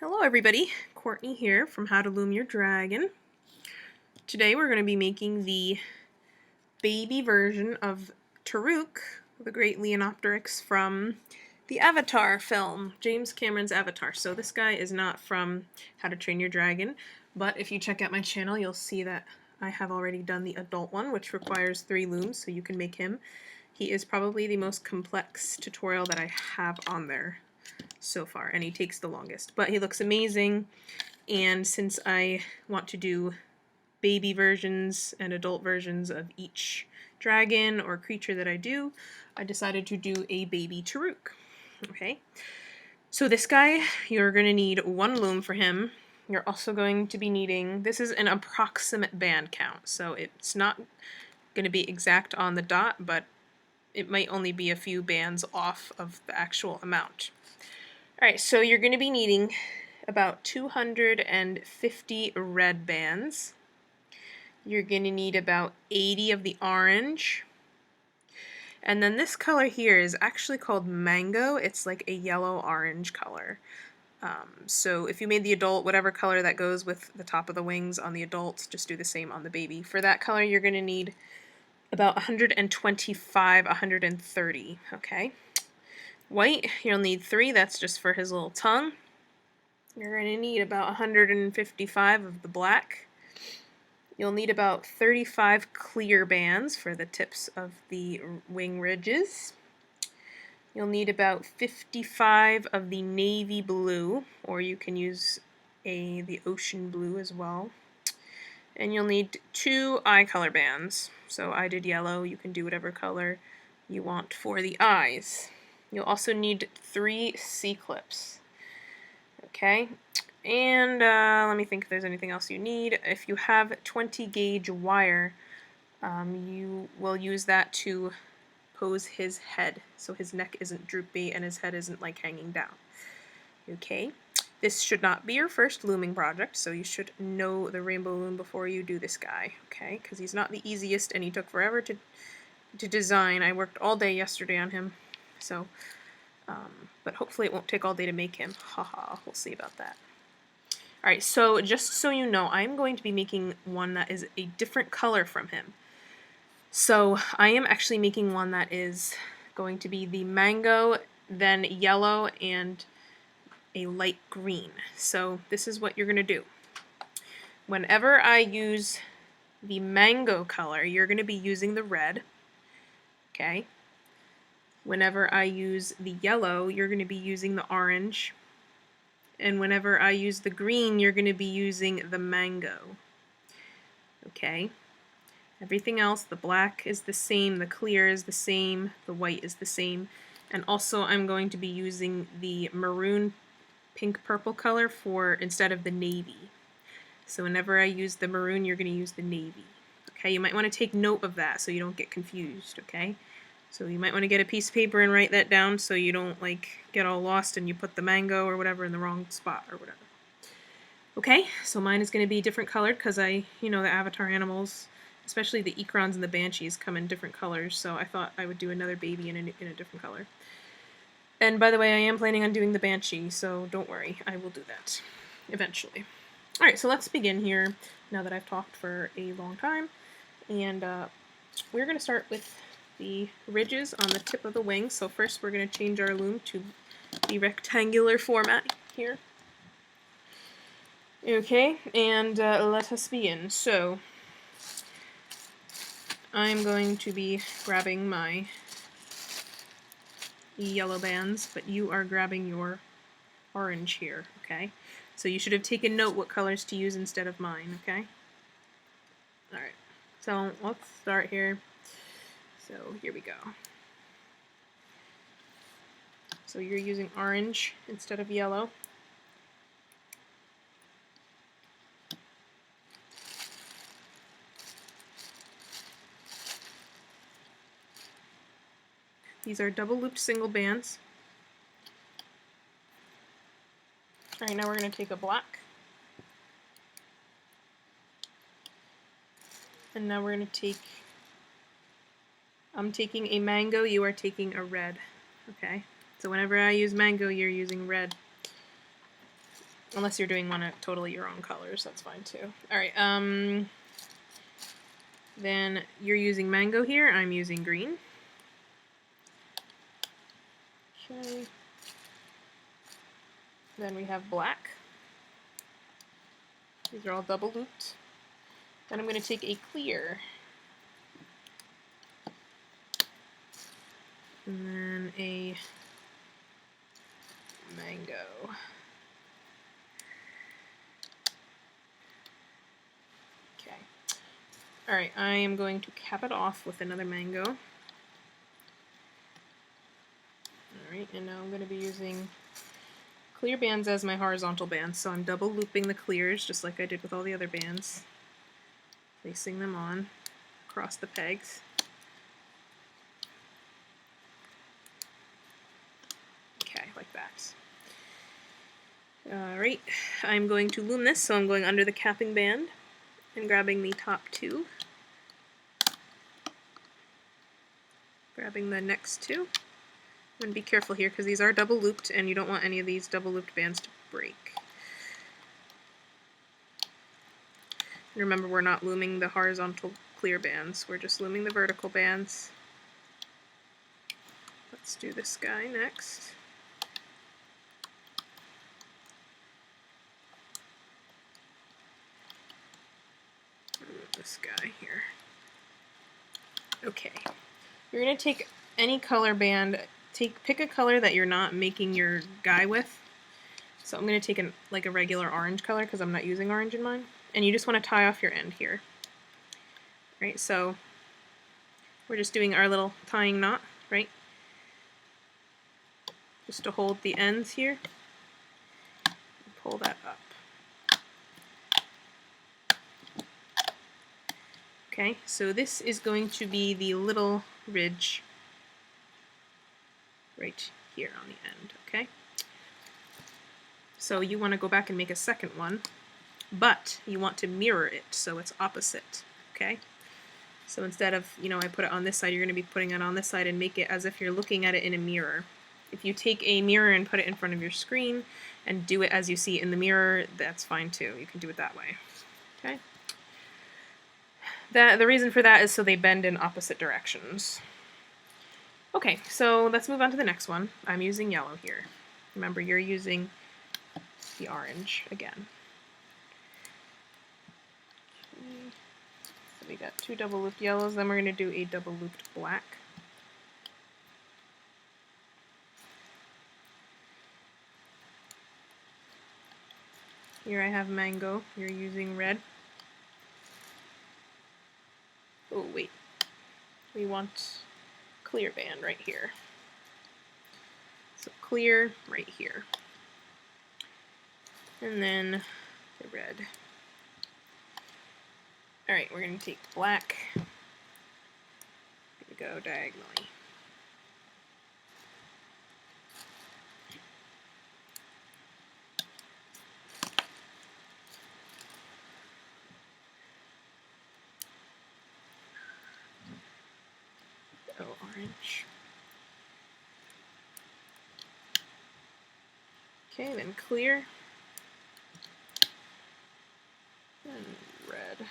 Hello everybody, Courtney here from How to Loom Your Dragon. Today we're going to be making the baby version of Toruk, the great Leonopteryx from the Avatar film, James Cameron's Avatar. So this guy is not from How to Train Your Dragon, but if you check out my channel you'll see that I have already done the adult one, which requires 3 looms, so you can make him. He is probably the most complex tutorial that I have on there so far, and he takes the longest, but he looks amazing. And since I want to do baby versions and adult versions of each dragon or creature that I do, I decided to do a baby Toruk. Okay, so this guy, you're going to need 1 loom for him. You're also going to be needing, this is an approximate band count, so it's not going to be exact on the dot, but it might only be a few bands off of the actual amount. Alright, so you're going to be needing about 250 red bands. You're going to need about 80 of the orange. And then this color here is actually called mango. It's like a yellow-orange color. So if you made the adult, whatever color that goes with the top of the wings on the adult, just do the same on the baby. For that color, you're going to need about 125, 130, okay? White, you'll need 3, that's just for his little tongue. You're going to need about 155 of the black. You'll need about 35 clear bands for the tips of the wing ridges. You'll need about 55 of the navy blue, or you can use the ocean blue as well. And you'll need 2 eye color bands. So I did yellow, you can do whatever color you want for the eyes. You'll also need 3 C-clips. Okay, and let me think if there's anything else you need. If you have 20 gauge wire, you will use that to pose his head, so his neck isn't droopy and his head isn't like hanging down. Okay, this should not be your first looming project, so you should know the rainbow loom before you do this guy, okay, because he's not the easiest and he took forever to design. I worked all day yesterday on him, so but hopefully it won't take all day to make him. Haha, we'll see about that. Alright, so just so you know, I'm going to be making one that is a different color from him. So I am actually making one that is going to be the mango, then yellow, and a light green. So this is what you're going to do. Whenever I use the mango color, you're going to be using the red. Okay? Whenever I use the yellow, you're going to be using the orange. And whenever I use the green, you're going to be using the mango. Okay? Everything else, the black is the same, the clear is the same, the white is the same. And also I'm going to be using the maroon pink purple color for instead of the navy. So whenever I use the maroon, you're going to use the navy. Okay? You might want to take note of that so you don't get confused, okay? So you might want to get a piece of paper and write that down so you don't like get all lost and you put the mango or whatever in the wrong spot or whatever. Okay, so mine is going to be different colored because the Avatar animals, especially the Ekrons and the Banshees, come in different colors, so I thought I would do another baby in a different color. And by the way, I am planning on doing the Banshee, so don't worry, I will do that eventually. Alright, so let's begin here now that I've talked for a long time, and we're going to start with the ridges on the tip of the wing. So first we're going to change our loom to the rectangular format here. Okay, and let us begin. So I'm going to be grabbing my yellow bands, but you are grabbing your orange here, okay? So you should have taken note what colors to use instead of mine, okay? Alright, so let's start here. So here we go. So you're using orange instead of yellow. These are double looped single bands. Alright, now we're going to take a black. And now we're going to take, I'm taking a mango, you are taking a red. Okay, so whenever I use mango, you're using red. Unless you're doing one of totally your own colors, that's fine too. Alright, then you're using mango here, I'm using green. Okay. Then we have black. These are all double looped. Then I'm going to take a clear. And then a mango. Okay. Alright, I am going to cap it off with another mango. Alright, and now I'm going to be using clear bands as my horizontal bands, so I'm double looping the clears just like I did with all the other bands, placing them on across the pegs. Okay, like that. Alright, I'm going to loom this, so I'm going under the capping band and grabbing the top two, grabbing the next two. And be careful here because these are double looped and you don't want any of these double looped bands to break. And remember, we're not looming the horizontal clear bands, we're just looming the vertical bands. Let's do this guy next. This guy here. Okay. You're going to take any color band, pick a color that you're not making your guy with. So I'm going to take like a regular orange color because I'm not using orange in mine. And you just want to tie off your end here. Right, so we're just doing our little tying knot, right? Just to hold the ends here. Pull that up. Okay, so this is going to be the little ridge right here on the end, okay? So you want to go back and make a second one, but you want to mirror it so it's opposite, okay? So instead of, you know, I put it on this side, you're going to be putting it on this side and make it as if you're looking at it in a mirror. If you take a mirror and put it in front of your screen and do it as you see in the mirror, that's fine too. You can do it that way, okay? The reason for that is so they bend in opposite directions. Okay, so let's move on to the next one. I'm using yellow here. Remember, you're using the orange again. Okay. So we got two double looped yellows, then we're going to do a double looped black. Here I have mango, you're using red. Oh wait, we want clear band right here. So clear right here. And then the red. Alright, we're going to take black. Go diagonally. Oh, orange. Okay, then clear. And red.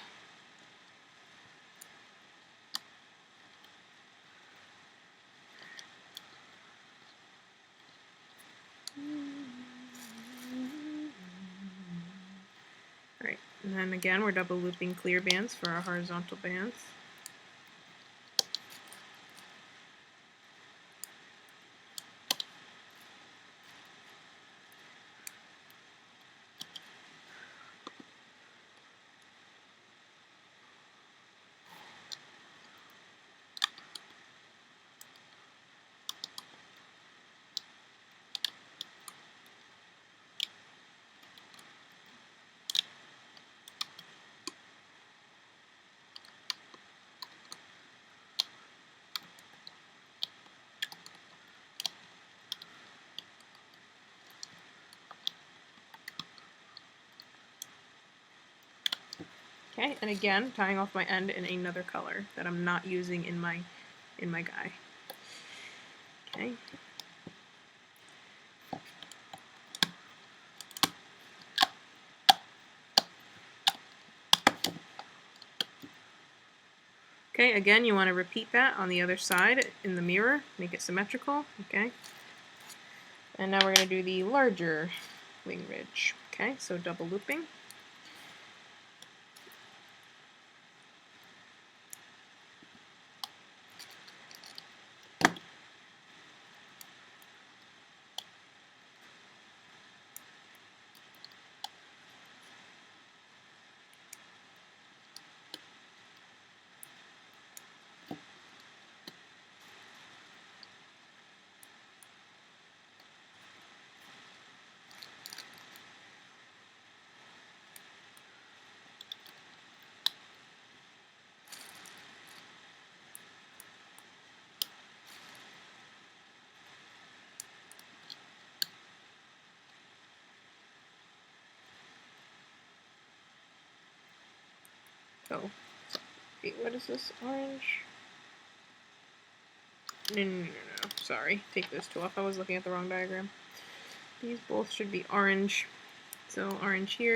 Alright, and then again we're double looping clear bands for our horizontal bands. Okay, and again, tying off my end in another color that I'm not using in my guy. Okay. Okay, again, you want to repeat that on the other side in the mirror, make it symmetrical, okay? And now we're going to do the larger wing ridge, okay? So double looping. Oh, wait, what is this? Orange? No. Sorry, take those two off. I was looking at the wrong diagram. These both should be orange. So orange here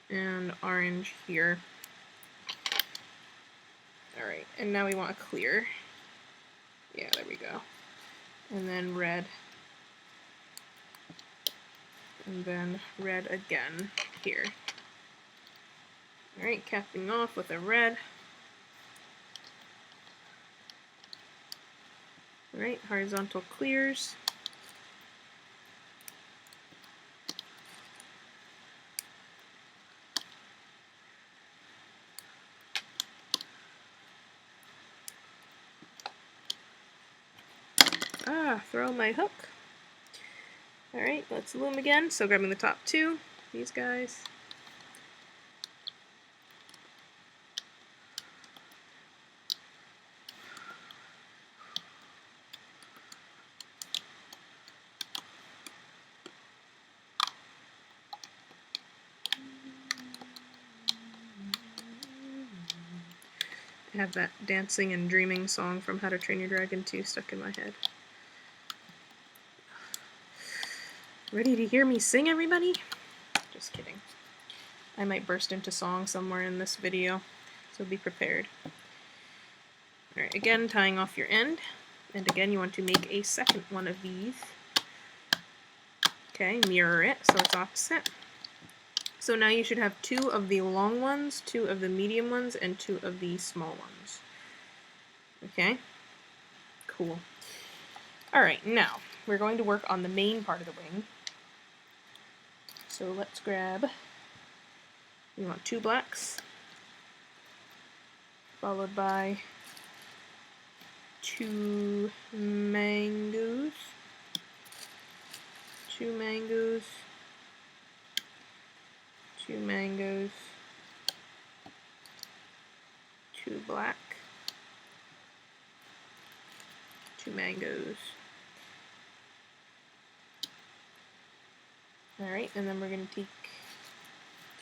and orange here. Alright, and now we want a clear. Yeah, there we go. And then red. And then red again here. Alright, capping off with a red. Alright, horizontal clears. Throw my hook. Alright, let's loom again. So grabbing the top two, these guys. I have that dancing and dreaming song from How to Train Your Dragon 2 stuck in my head. Ready to hear me sing, everybody? Just kidding. I might burst into song somewhere in this video, so be prepared. Alright, again, tying off your end. And again, you want to make a second one of these. Okay, mirror it so it's opposite. So now you should have 2 of the long ones, 2 of the medium ones, and 2 of the small ones. Okay? Cool. Alright, now we're going to work on the main part of the wing. So let's grab, we want 2 blacks, followed by 2 mangoes, 2 mangoes, 2 mangoes, 2 black, 2 mangoes. Alright, and then we're going to take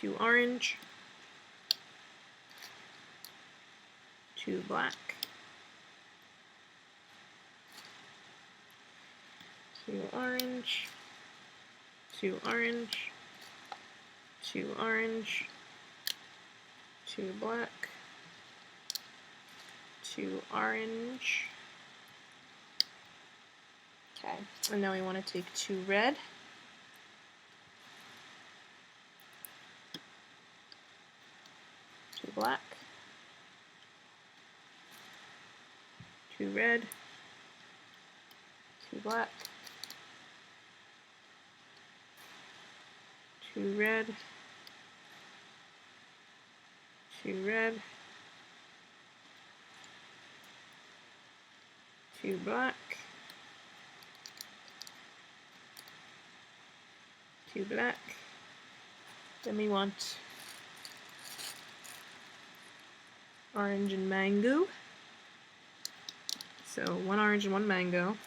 2 orange, 2 black, 2 orange, 2 orange, 2 orange, 2 black, 2 orange. Okay, and now we want to take 2 red, 2 black, 2 red, 2 black, 2 red, 2 red, 2 black, 2 black. Then we want orange and mango. So 1 orange and 1 mango.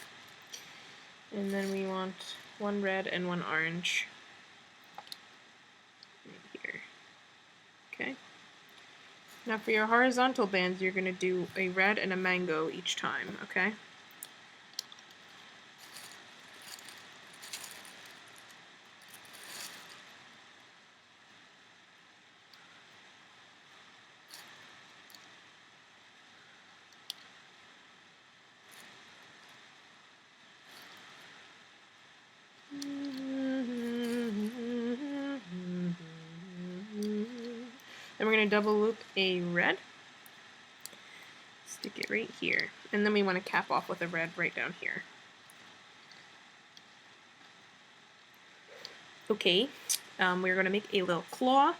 And then we want 1 red and 1 orange. Right here. Okay. Now for your horizontal bands, you're going to do a red and a mango each time, okay? Then we're going to double loop a red. Stick it right here. And then we want to cap off with a red right down here. Okay, we're going to make a little claw.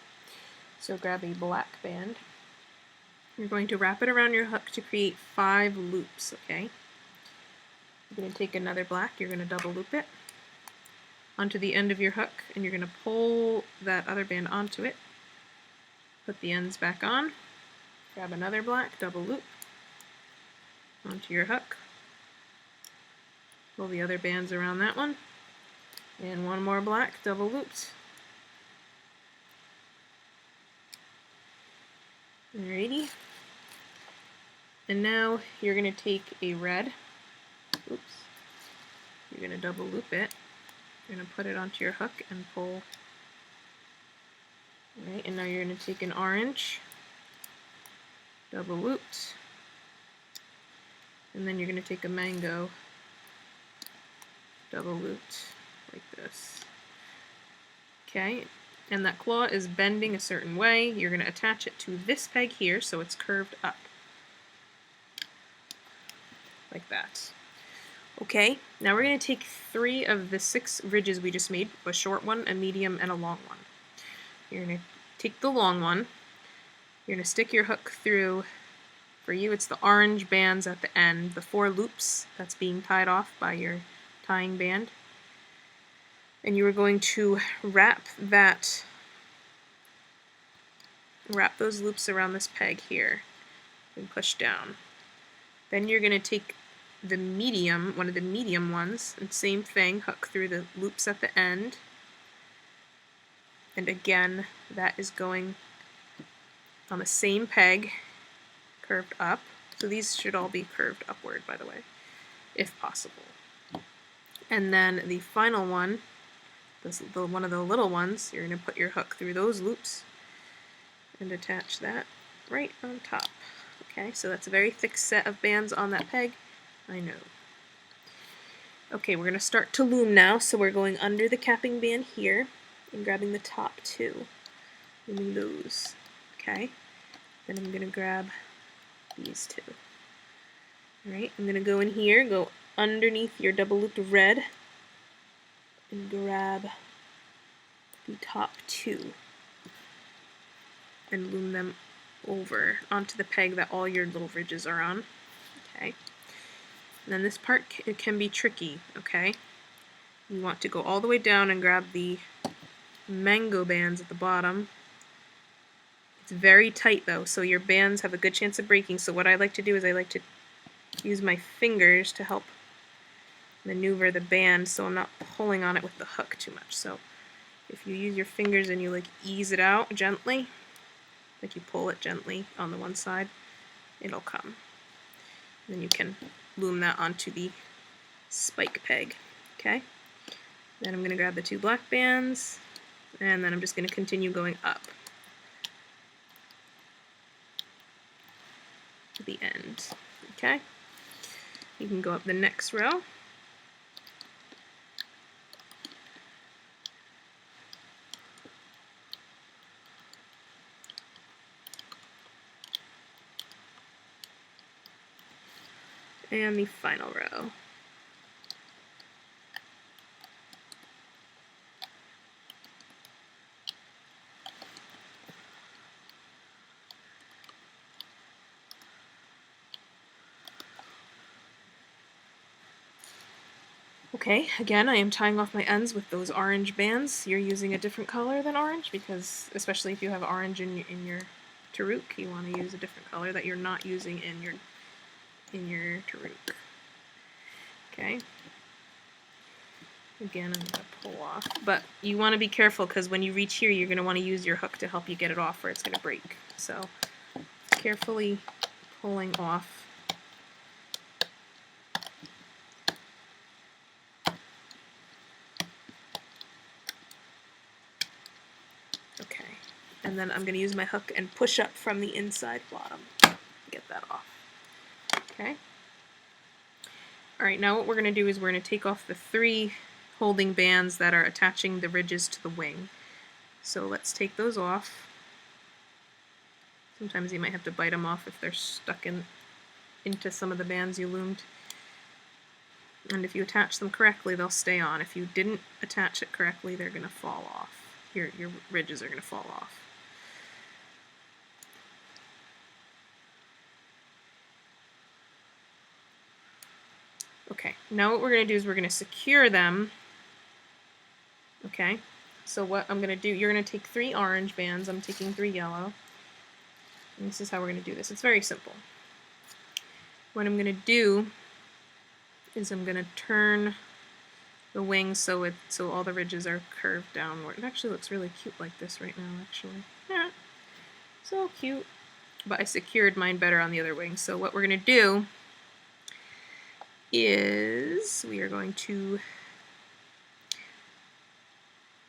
So grab a black band. You're going to wrap it around your hook to create 5 loops, okay? You're going to take another black, you're going to double loop it onto the end of your hook, and you're going to pull that other band onto it. Put the ends back on. Grab another black, double loop onto your hook. Pull the other bands around that one. And one more black, double looped. Alrighty. And now you're going to take a red. Oops. You're going to double loop it. You're going to put it onto your hook and pull. Alright, and now you're going to take an orange. Double looped. And then you're going to take a mango. Double looped. Like this. Okay, and that claw is bending a certain way. You're going to attach it to this peg here so it's curved up. Like that. Okay, now we're going to take 3 of the 6 ridges we just made, a short one, a medium, and a long one. You're going to take the long one. You're going to stick your hook through, for you it's the orange bands at the end, the 4 loops that's being tied off by your tying band. And you are going to wrap those loops around this peg here and push down. Then you're going to take the medium, one of the medium ones, and same thing, hook through the loops at the end. And again, that is going on the same peg, curved up. So these should all be curved upward, by the way, if possible. And then the final one, one of the little ones, you're going to put your hook through those loops and attach that right on top. Okay, so that's a very thick set of bands on that peg, I know. Okay, we're going to start to loom now, so we're going under the capping band here and grabbing the top 2, looming those. Okay, then I'm going to grab these 2. Alright, I'm going to go in here, go underneath your double looped red, and grab the top 2 and loom them over onto the peg that all your little ridges are on. Okay. And then this part it can be tricky, okay? You want to go all the way down and grab the mango bands at the bottom. It's very tight though, so your bands have a good chance of breaking. So what I like to do is I like to use my fingers to help maneuver the band so I'm not pulling on it with the hook too much. So if you use your fingers and you like ease it out gently, like you pull it gently on the one side, it'll come. Then you can loom that onto the spike peg. Okay? Then I'm going to grab the 2 black bands, and then I'm just going to continue going up to the end. Okay? You can go up the next row. And the final row. Okay, again, I am tying off my ends with those orange bands. You're using a different color than orange because, especially if you have orange in your Toruk, you want to use a different color that you're not using in your Toruk. Okay. Again, I'm going to pull off. But you want to be careful because when you reach here, you're going to want to use your hook to help you get it off or it's going to break. So, carefully pulling off. Okay. And then I'm going to use my hook and push up from the inside bottom. Get that off. Okay. Alright, now what we're going to do is we're going to take off the 3 holding bands that are attaching the ridges to the wing. So let's take those off. Sometimes you might have to bite them off if they're stuck into some of the bands you loomed. And if you attach them correctly, they'll stay on. If you didn't attach it correctly, they're going to fall off. Your ridges are going to fall off. Okay, now what we're going to do is we're going to secure them. Okay, so what I'm going to do, you're going to take 3 orange bands, I'm taking 3 yellow. And this is how we're going to do this. It's very simple. What I'm going to do is I'm going to turn the wings so all the ridges are curved downward. It actually looks really cute like this right now, actually. Yeah, so cute. But I secured mine better on the other wing. So what we're going to do is we are going to...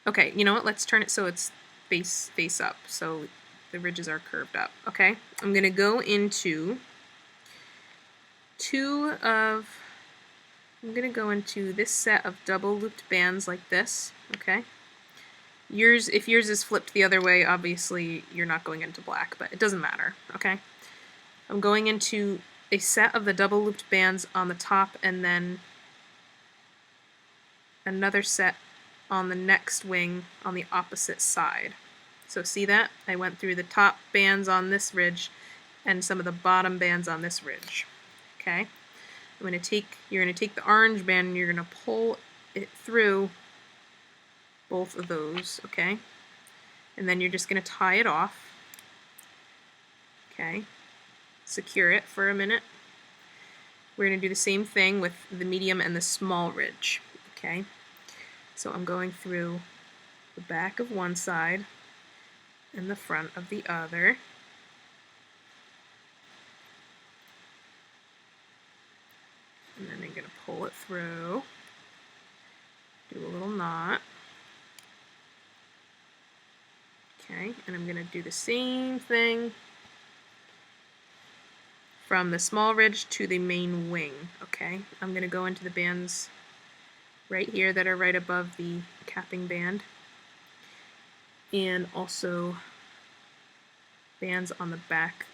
Okay, you know what? Let's turn it so it's face up, so the ridges are curved up. Okay, I'm going to go into I'm going to go into this set of double looped bands like this. Okay, if yours is flipped the other way, obviously you're not going into black, but it doesn't matter. Okay, I'm going into a set of the double looped bands on the top, and then another set on the next wing on the opposite side. So see that? I went through the top bands on this ridge and some of the bottom bands on this ridge. Okay? You're going to take the orange band and you're going to pull it through both of those, okay? And then you're just going to tie it off. Okay? Secure it for a minute. We're going to do the same thing with the medium and the small ridge, okay? So I'm going through the back of one side and the front of the other. And then I'm going to pull it through, do a little knot. Okay, and I'm going to do the same thing from the small ridge to the main wing. Okay, I'm going to go into the bands right here that are right above the capping band, and also bands on the back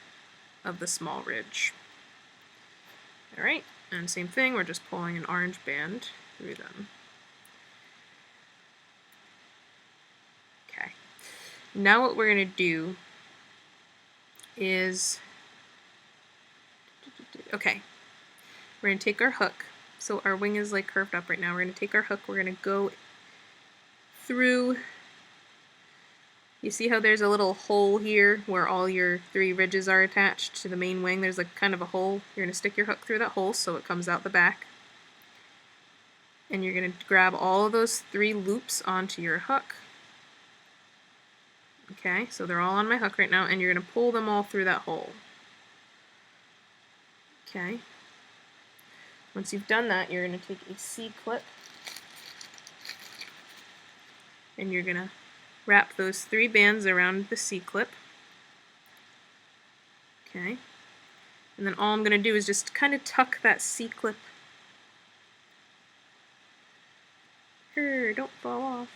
of the small ridge. Alright, and same thing, we're just pulling an orange band through them. Okay, now what we're going to do is, okay, we're going to take our hook. So our wing is like curved up right now. We're going to take our hook, we're going to go through, you see how there's a little hole here where all your 3 ridges are attached to the main wing? There's like kind of a hole. You're going to stick your hook through that hole so it comes out the back. And you're going to grab all of those 3 loops onto your hook. Okay, so they're all on my hook right now, and you're going to pull them all through that hole. Okay. Once you've done that, you're going to take a C-clip and you're going to wrap those 3 bands around the C-clip. Okay. And then all I'm going to do is just kind of tuck that C-clip. Don't fall off.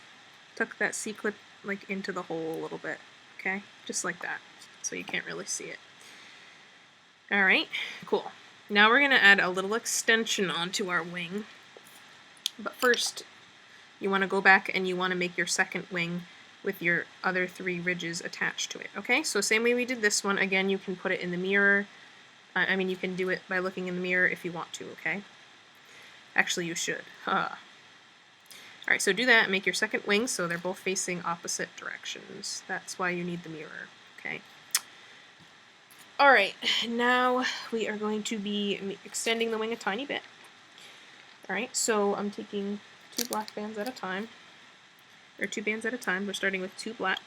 Tuck that C-clip like into the hole a little bit. Okay? Just like that. So you can't really see it. Alright, cool. Now we're going to add a little extension onto our wing. But first, you want to go back and you want to make your second wing with your other 3 ridges attached to it. Okay, so same way we did this one, again, you can put it in the mirror. I mean, you can do it by looking in the mirror if you want to, okay? Actually, you should. Alright, so do that, make your second wing so they're both facing opposite directions. That's why you need the mirror, okay? Alright, now we are going to be extending the wing a tiny bit. Alright, so I'm taking 2 black bands at a time, or 2 bands at a time. We're starting with 2 black,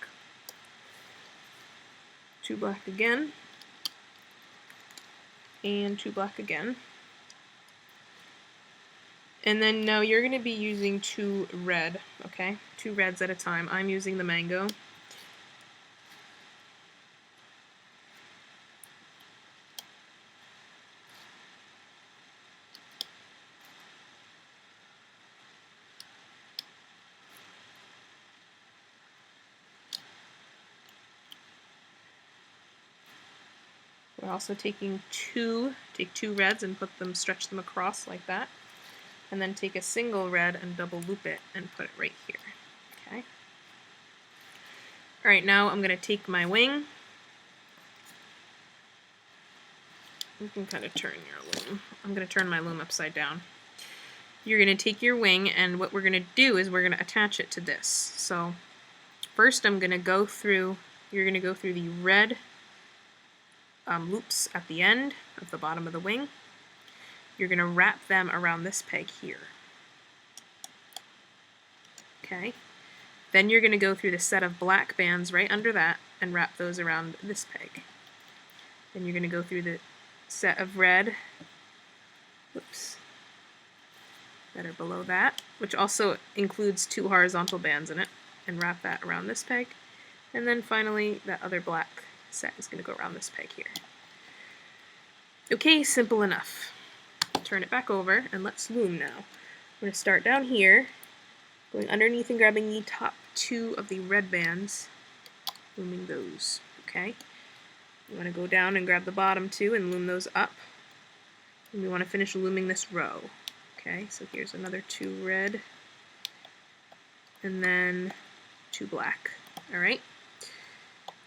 2 black again, and 2 black again. And then now you're going to be using 2 red, okay? 2 reds at a time. I'm using the mango. We're also taking take two reds and stretch them across like that. And then take a single red and double loop it and put it right here. Okay. Alright, now I'm going to take my wing. You can kind of turn your loom. I'm going to turn my loom upside down. You're going to take your wing, and what we're going to do is we're going to attach it to this. So first you're going to go through the red loops at the end of the bottom of the wing. You're going to wrap them around this peg here. Okay. Then you're going to go through the set of black bands right under that and wrap those around this peg. Then you're going to go through the set of red loops that are below that, which also includes 2 horizontal bands in it, and wrap that around this peg. And then finally, that other black set is going to go around this peg here. Okay, simple enough. Turn it back over, and let's loom now. I'm going to start down here, going underneath and grabbing the top 2 of the red bands, looming those, okay? You want to go down and grab the bottom 2 and loom those up. And we want to finish looming this row. Okay, so here's another 2 red, and then 2 black. Alright,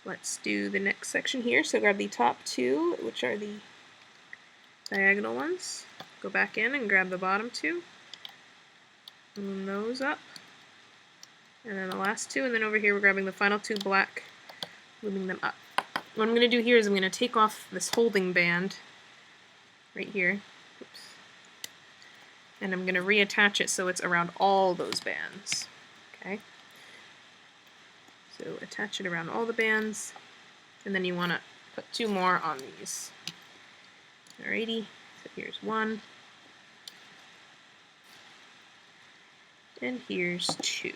let's do the next section here. So grab the top 2, which are the diagonal ones. Go back in and grab the bottom 2. Loom those up. And then the last 2, and then over here we're grabbing the final 2 black, looming them up. What I'm going to do here is I'm going to take off this holding band right here. Oops. And I'm going to reattach it so it's around all those bands. Okay. So attach it around all the bands, and then you want to put 2 more on these. Alrighty, so here's 1. And here's 2.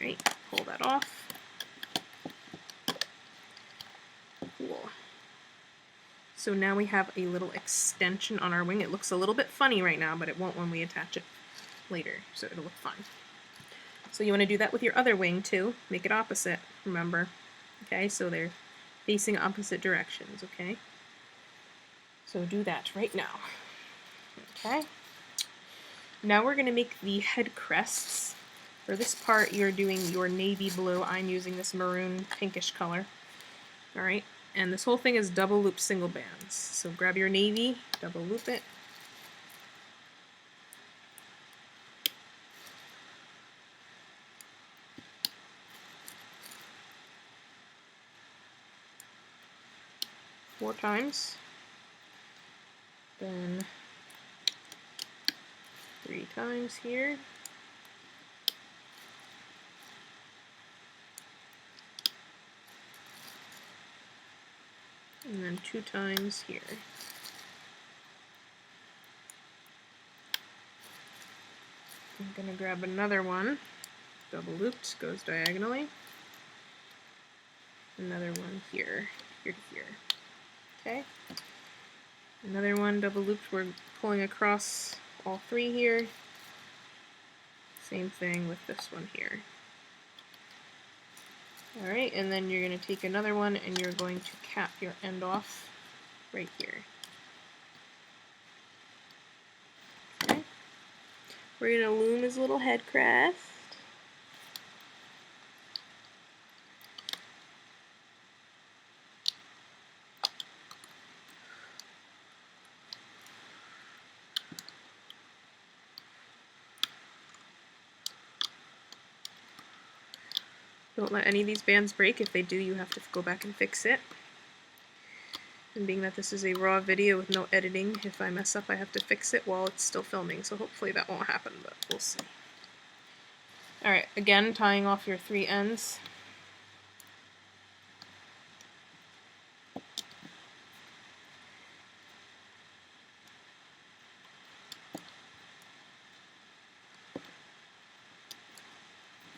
Alright, pull that off. Cool. So now we have a little extension on our wing. It looks a little bit funny right now, but it won't when we attach it later, so it'll look fine. So you want to do that with your other wing too. Make it opposite, remember. Okay, so they're facing opposite directions, okay? So do that right now. Okay. Now we're going to make the head crests. For this part, you're doing your navy blue. I'm using this maroon pinkish color. Alright. And this whole thing is double loop single bands. So grab your navy, double loop it. Four times. Then 3 times here. And then 2 times here. I'm going to grab another one, double looped, goes diagonally. Another one here, here to here. Okay. Another one, double looped, we're pulling across all 3 here. Same thing with this one here. Alright, and then you're going to take another one and you're going to cap your end off right here. Okay. We're going to loom his little head crest. Don't let any of these bands break. If they do, you have to go back and fix it. And being that this is a raw video with no editing, if I mess up I have to fix it while it's still filming, so hopefully that won't happen, but we'll see. Alright, again, tying off your 3 ends.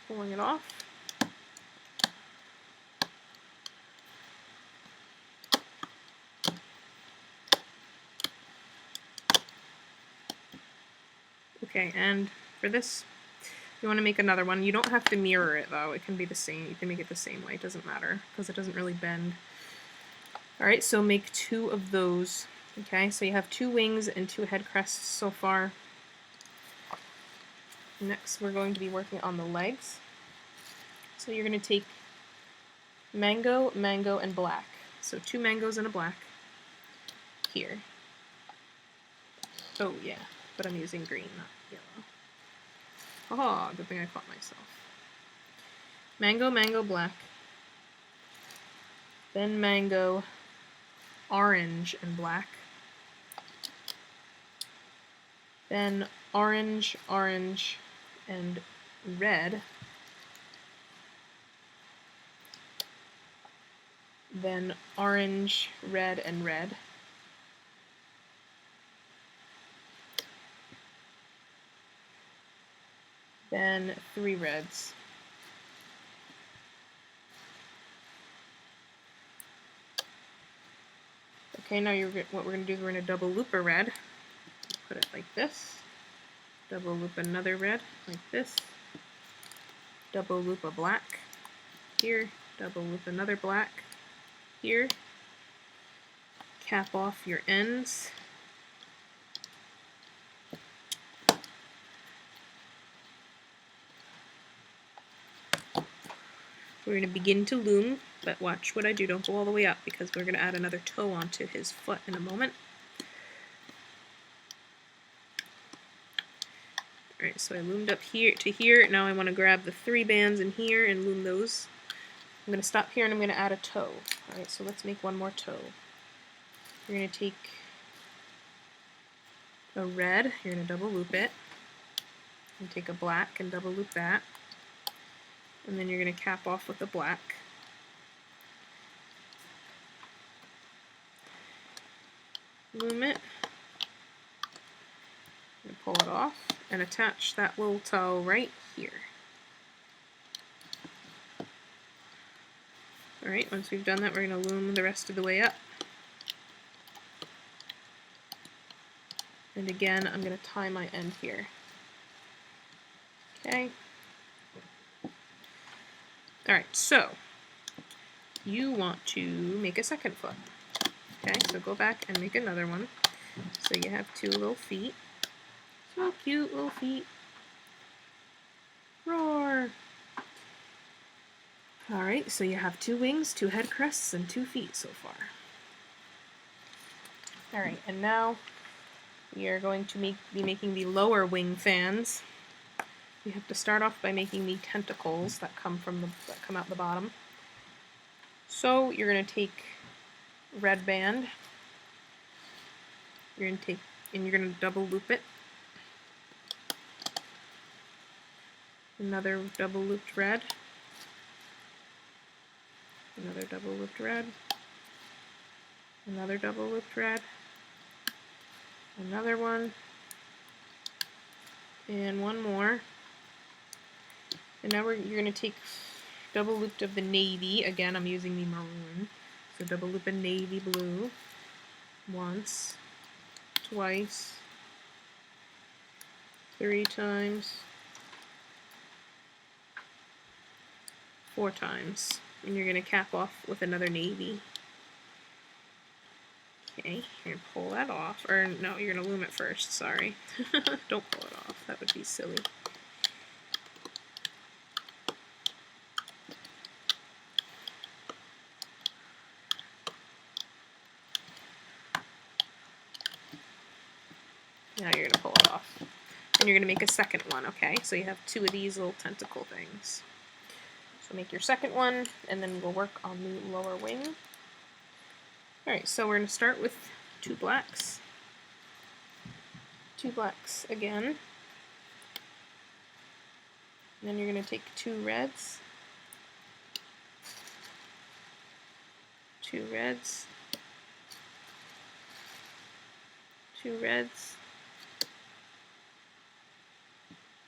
Pulling it off. Okay, and for this, you want to make another one. You don't have to mirror it though, it can be the same. You can make it the same way, it doesn't matter, because it doesn't really bend. Alright, so make 2 of those. Okay, so you have 2 wings and 2 head crests so far. Next, we're going to be working on the legs. So you're going to take mango, mango, and black. So 2 mangoes and a black here. Oh yeah, but I'm using green, not yellow. Oh, good thing I caught myself. Mango, mango, black. Then mango, orange, and black. Then orange, orange, and red. Then orange, red, and red. Then 3 reds. Okay, now what we're going to do is we're going to double loop a red. Put it like this. Double loop another red like this. Double loop a black here. Double loop another black here. Cap off your ends. We're going to begin to loom, but watch what I do. Don't go all the way up because we're going to add another toe onto his foot in a moment. Alright, so I loomed up here to here. Now I want to grab the 3 bands in here and loom those. I'm going to stop here and I'm going to add a toe. Alright, so let's make one more toe. You're going to take a red, you're going to double loop it, and take a black and double loop that, and then you're going to cap off with a black. Loom it, and pull it off, and attach that little toe right here. Alright, once we've done that, we're going to loom the rest of the way up. And again, I'm going to tie my end here. Okay. Alright, so you want to make a second foot. Okay, so go back and make another one. So you have 2 little feet. So cute little feet. Roar! Alright, so you have 2 wings, 2 head crests, and 2 feet so far. Alright, and now we are going to be making the lower wing fans. We have to start off by making the tentacles that come out the bottom. So you're going to take red band. You're going to double loop it. Another double looped red. Another double looped red. Another double looped red. Another one. And one more. And now you're going to take double looped of the navy. Again, I'm using the maroon. So double loop a navy blue. Once. Twice. 3 times. 4 times. And you're going to cap off with another navy. Okay, you're going to pull that off. Or no, you're going to loom it first, sorry. Don't pull it off, that would be silly. Now you're going to pull it off. And you're going to make a second one, okay? So you have 2 of these little tentacle things. So make your second one, and then we'll work on the lower wing. Alright, so we're going to start with 2 blacks. 2 blacks again. And then you're going to take 2 reds. 2 reds. 2 reds.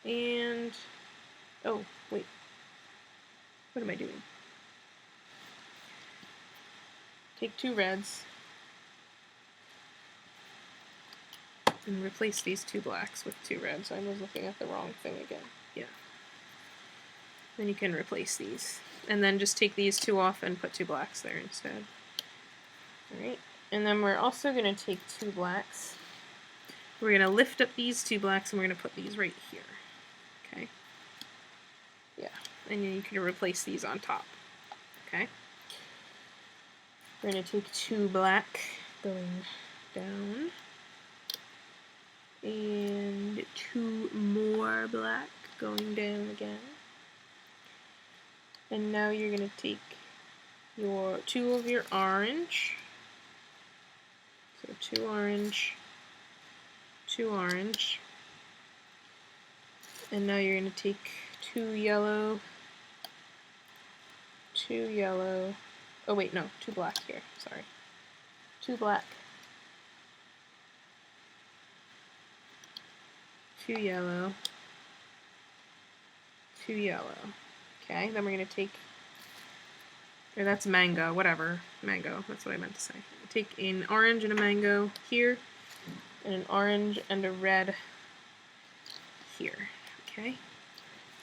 And, oh, wait. What am I doing? Take 2 reds and replace these 2 blacks with 2 reds. I was looking at the wrong thing again. Yeah. Then you can replace these. And then just take these 2 off and put 2 blacks there instead. Alright, and then we're also going to take 2 blacks. We're going to lift up these 2 blacks and we're going to put these right here. Okay? Yeah, and then you can replace these on top. Okay? We're going to take 2 black going down. And 2 more black going down again. And now you're going to take your 2 of your orange. So 2 orange, 2 orange. And now you're going to take 2 yellow, 2 yellow. Oh wait, no, 2 black here, sorry. 2 black, 2 yellow, 2 yellow. Okay, then we're going to take, or that's mango, whatever, mango, that's what I meant to say. Take an orange and a mango here, and an orange and a red here. Okay,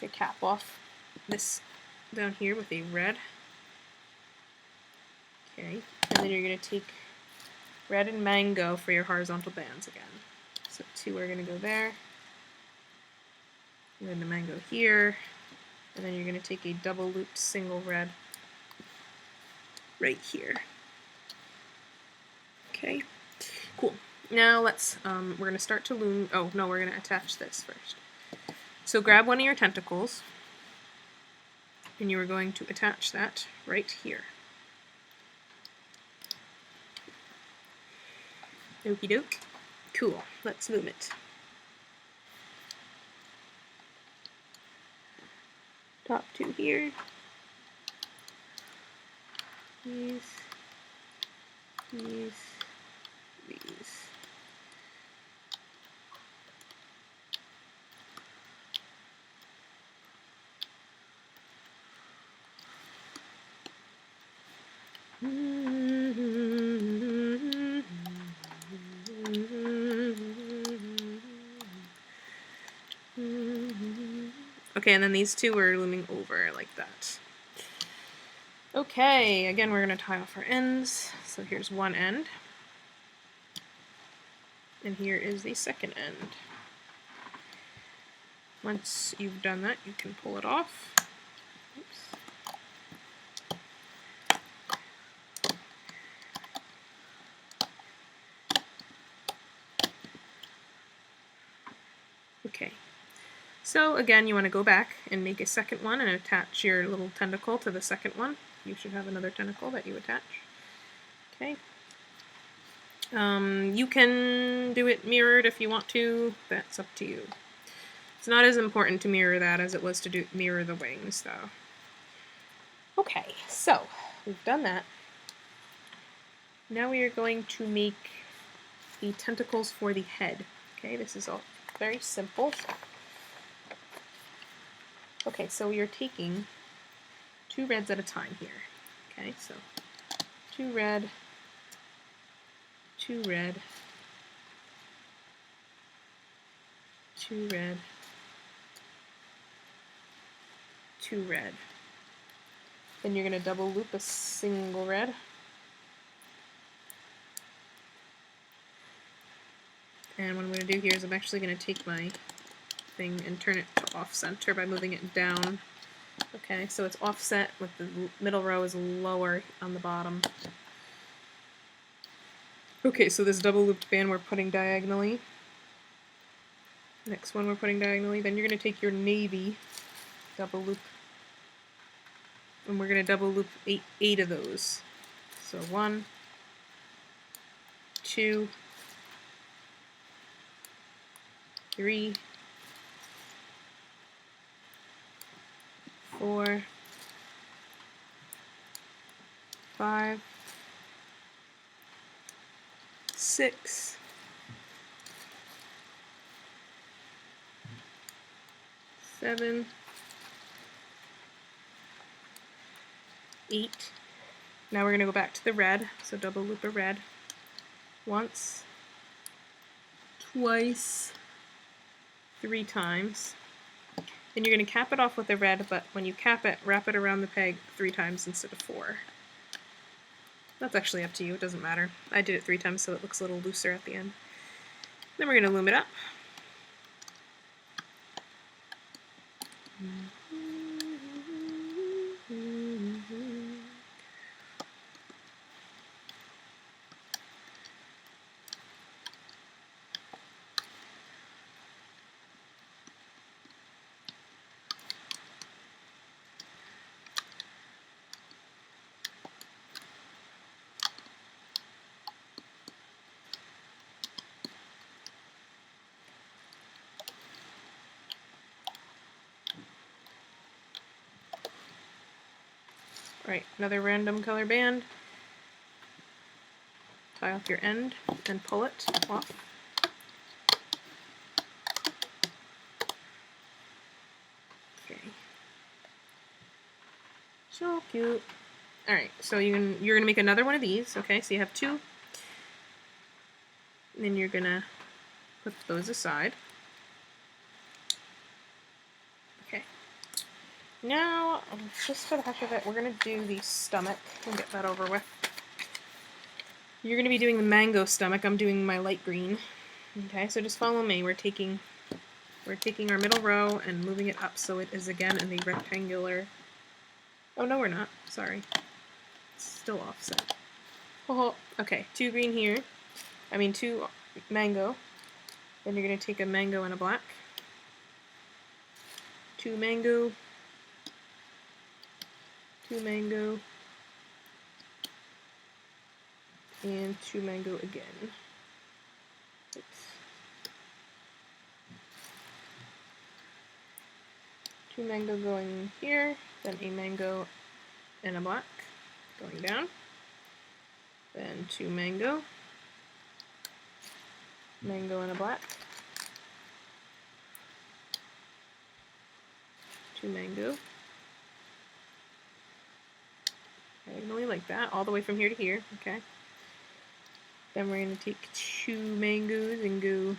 you cap off this down here with a red. Okay, and then you're going to take red and mango for your horizontal bands again. So 2 are going to go there, and then the mango here, and then you're going to take a double looped single red right here. Okay, cool. Now let's, we're going to start to loom, oh no, we're going to attach this first. So grab one of your tentacles, and you are going to attach that right here. Okie doke. Cool. Let's loom it. Top 2 here. These. Okay, and then these 2 are looming over like that. Okay, again we're going to tie off our ends. So here's one end. And here is the second end. Once you've done that, you can pull it off. Oops. Okay. So again, you want to go back and make a second one and attach your little tentacle to the second one. You should have another tentacle that you attach. Okay. You can do it mirrored if you want to. That's up to you. It's not as important to mirror that as it was to mirror the wings, though. Okay, so we've done that. Now we are going to make the tentacles for the head. Okay, this is all very simple. Okay, so we are taking 2 reds at a time here. Okay, so 2 red, 2 red, 2 red, 2 red. Then you're going to double loop a single red. And what I'm going to do here is I'm actually going to take my thing and turn it to off-center by moving it down. Okay, so it's offset with the middle row is lower on the bottom. Okay, so this double looped band we're putting diagonally. Next one we're putting diagonally. Then you're going to take your navy double loop, and we're going to double loop 8 of those. So 1, 2, 3, 4, 5, 6, 7, 8. Now we're going to go back to the red, so double loop a red once, twice, 3 times. And you're going to cap it off with a red, but when you cap it, wrap it around the peg 3 times instead of 4. That's actually up to you, it doesn't matter. I did it 3 times so it looks a little looser at the end. Then we're going to loom it up. Alright, another random color band. Tie off your end and pull it off. Okay. So cute. Alright, so you're gonna make another one of these, okay? So you have 2. And then you're gonna put those aside. Okay. Now, just for the heck of it, we're going to do the stomach and get that over with. You're going to be doing the mango stomach. I'm doing my light green. Okay, so just follow me. We're taking our middle row and moving it up so it is again in the rectangular... Oh, no, we're not. Sorry. It's still offset. Oh, okay, 2 green here. 2 mango. Then you're going to take a mango and a black. 2 mango. 2 mango. And 2 mango again. Oops. Two mango going here, then a mango and a black going down. Then 2 mango. Mango and a black. 2 mango. Diagonally like that, all the way from here to here, okay? Then we're going to take 2 mangoes and go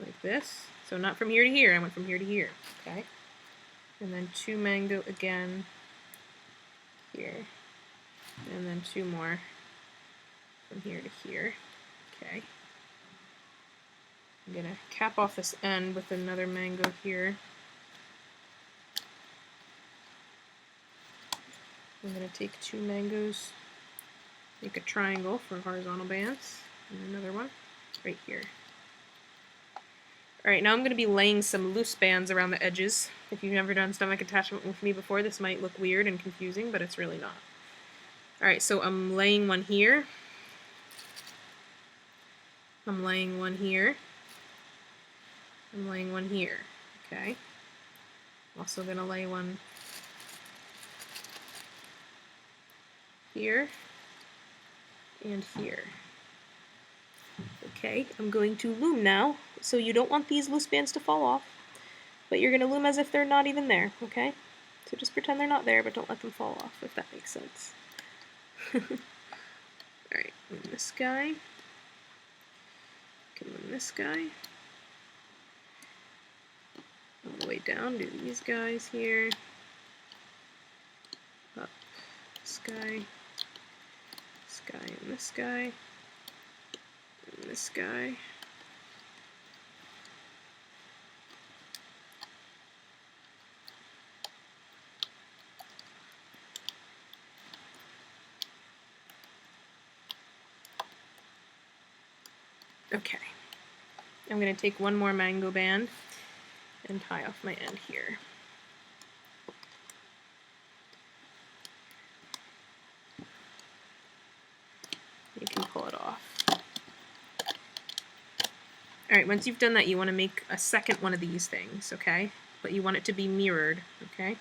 like this. So not from here to here, I went from here to here, okay? And then 2 mango again here. And then 2 more from here to here, okay? I'm going to cap off this end with another mango here. I'm going to take 2 mangoes, make a triangle for horizontal bands, and another one right here. Alright, now I'm going to be laying some loose bands around the edges. If you've never done stomach attachment with me before, this might look weird and confusing, but it's really not. Alright, so I'm laying one here. I'm laying one here. I'm laying one here. Okay. I'm also going to lay one here and here. Okay, I'm going to loom now. So you don't want these loose bands to fall off, but you're going to loom as if they're not even there, okay? So just pretend they're not there, but don't let them fall off, if that makes sense. Alright, loom this guy. You can loom this guy. All the way down, do these guys here. Up this guy. This guy and this guy. And this guy. Okay, I'm going to take one more mango band and tie off my end here. You can pull it off. Alright, once you've done that, you want to make a second one of these things, okay? But you want it to be mirrored, okay?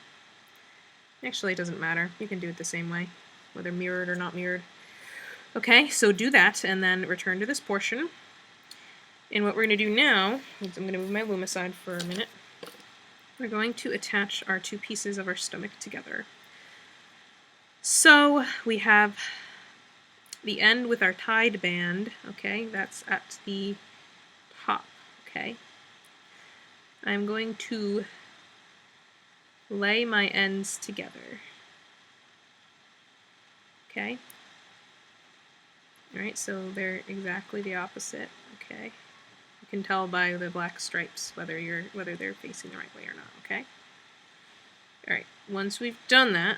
Actually, it doesn't matter. You can do it the same way, whether mirrored or not mirrored. Okay, so do that, and then return to this portion. And what we're going to do now is I'm going to move my loom aside for a minute. We're going to attach our 2 pieces of our stomach together. So we have the end with our tied band, okay, that's at the top, okay. I'm going to lay my ends together. Okay. Alright, so they're exactly the opposite. Okay. You can tell by the black stripes whether they're facing the right way or not, okay? Alright, once we've done that,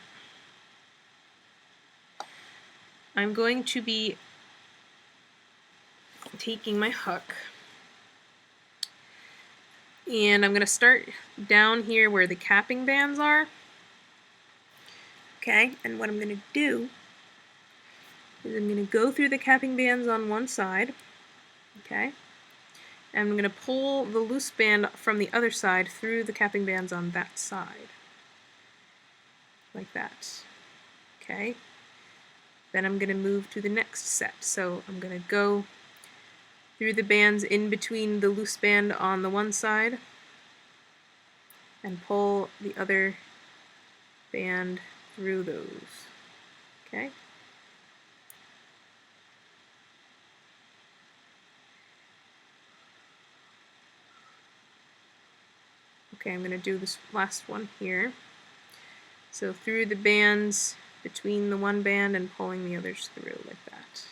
I'm going to be taking my hook and I'm going to start down here where the capping bands are. Okay, and what I'm going to do is I'm going to go through the capping bands on one side. Okay, and I'm going to pull the loose band from the other side through the capping bands on that side. Like that. Okay, then I'm going to move to the next set. So I'm going to go through the bands in between the loose band on the one side and pull the other band through those. Okay. Okay, I'm going to do this last one here. So through the bands between the one band and pulling the others through like that.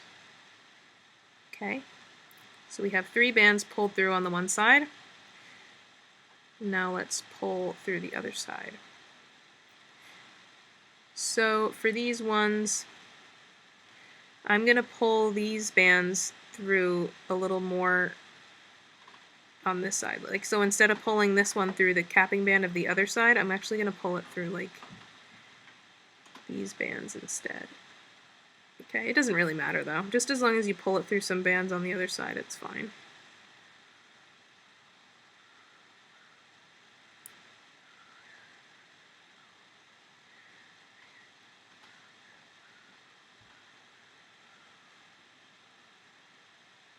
Okay, so we have 3 bands pulled through on the one side. Now let's pull through the other side. So for these ones, I'm going to pull these bands through a little more on this side. Like, so instead of pulling this one through the capping band of the other side, I'm actually going to pull it through like these bands instead. Okay, it doesn't really matter though. Just as long as you pull it through some bands on the other side, it's fine.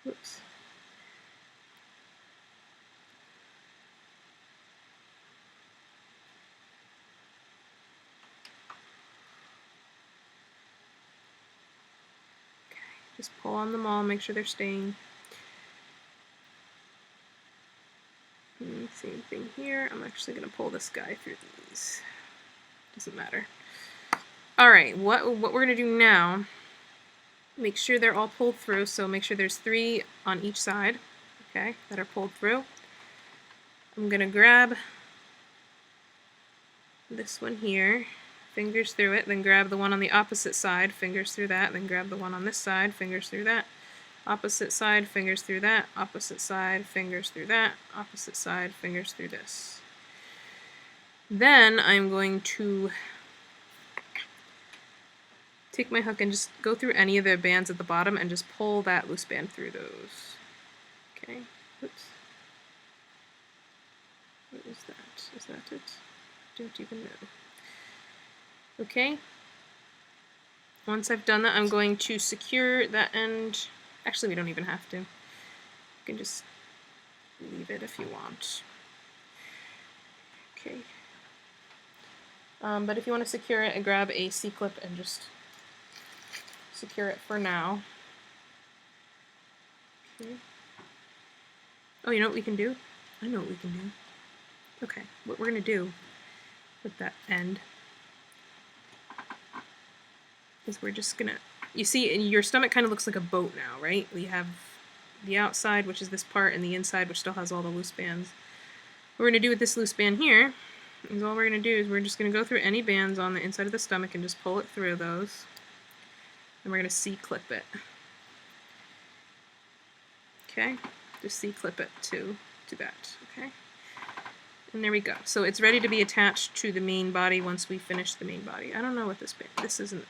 Whoops. Just pull on them all, make sure they're staying. And same thing here. I'm actually going to pull this guy through these. Doesn't matter. Alright, what we're going to do now, make sure they're all pulled through, so make sure there's 3 on each side, okay, that are pulled through. I'm going to grab this one here, fingers through it, then grab the one on the opposite side, fingers through that, then grab the one on this side, fingers through that, opposite side, fingers through that, opposite side, fingers through that, opposite side, fingers through this. Then I'm going to take my hook and just go through any of the bands at the bottom and just pull that loose band through those. Okay, oops. What is that? Is that it? Don't even know. Okay. Once I've done that, I'm going to secure that end. Actually, we don't even have to. You can just leave it if you want. Okay. But if you want to secure it, grab a C-clip and just secure it for now. Okay. Oh, you know what we can do? I know what we can do. Okay, what we're going to do with that end is we're just going to, you see, your stomach kind of looks like a boat now, right? We have the outside, which is this part, and the inside, which still has all the loose bands. What we're going to do with this loose band here is all we're going to do is we're just going to go through any bands on the inside of the stomach and just pull it through those. And we're going to C-clip it. Okay? Just C-clip it to that. Okay? And there we go. So it's ready to be attached to the main body once we finish the main body. I don't know what this band, this isn't,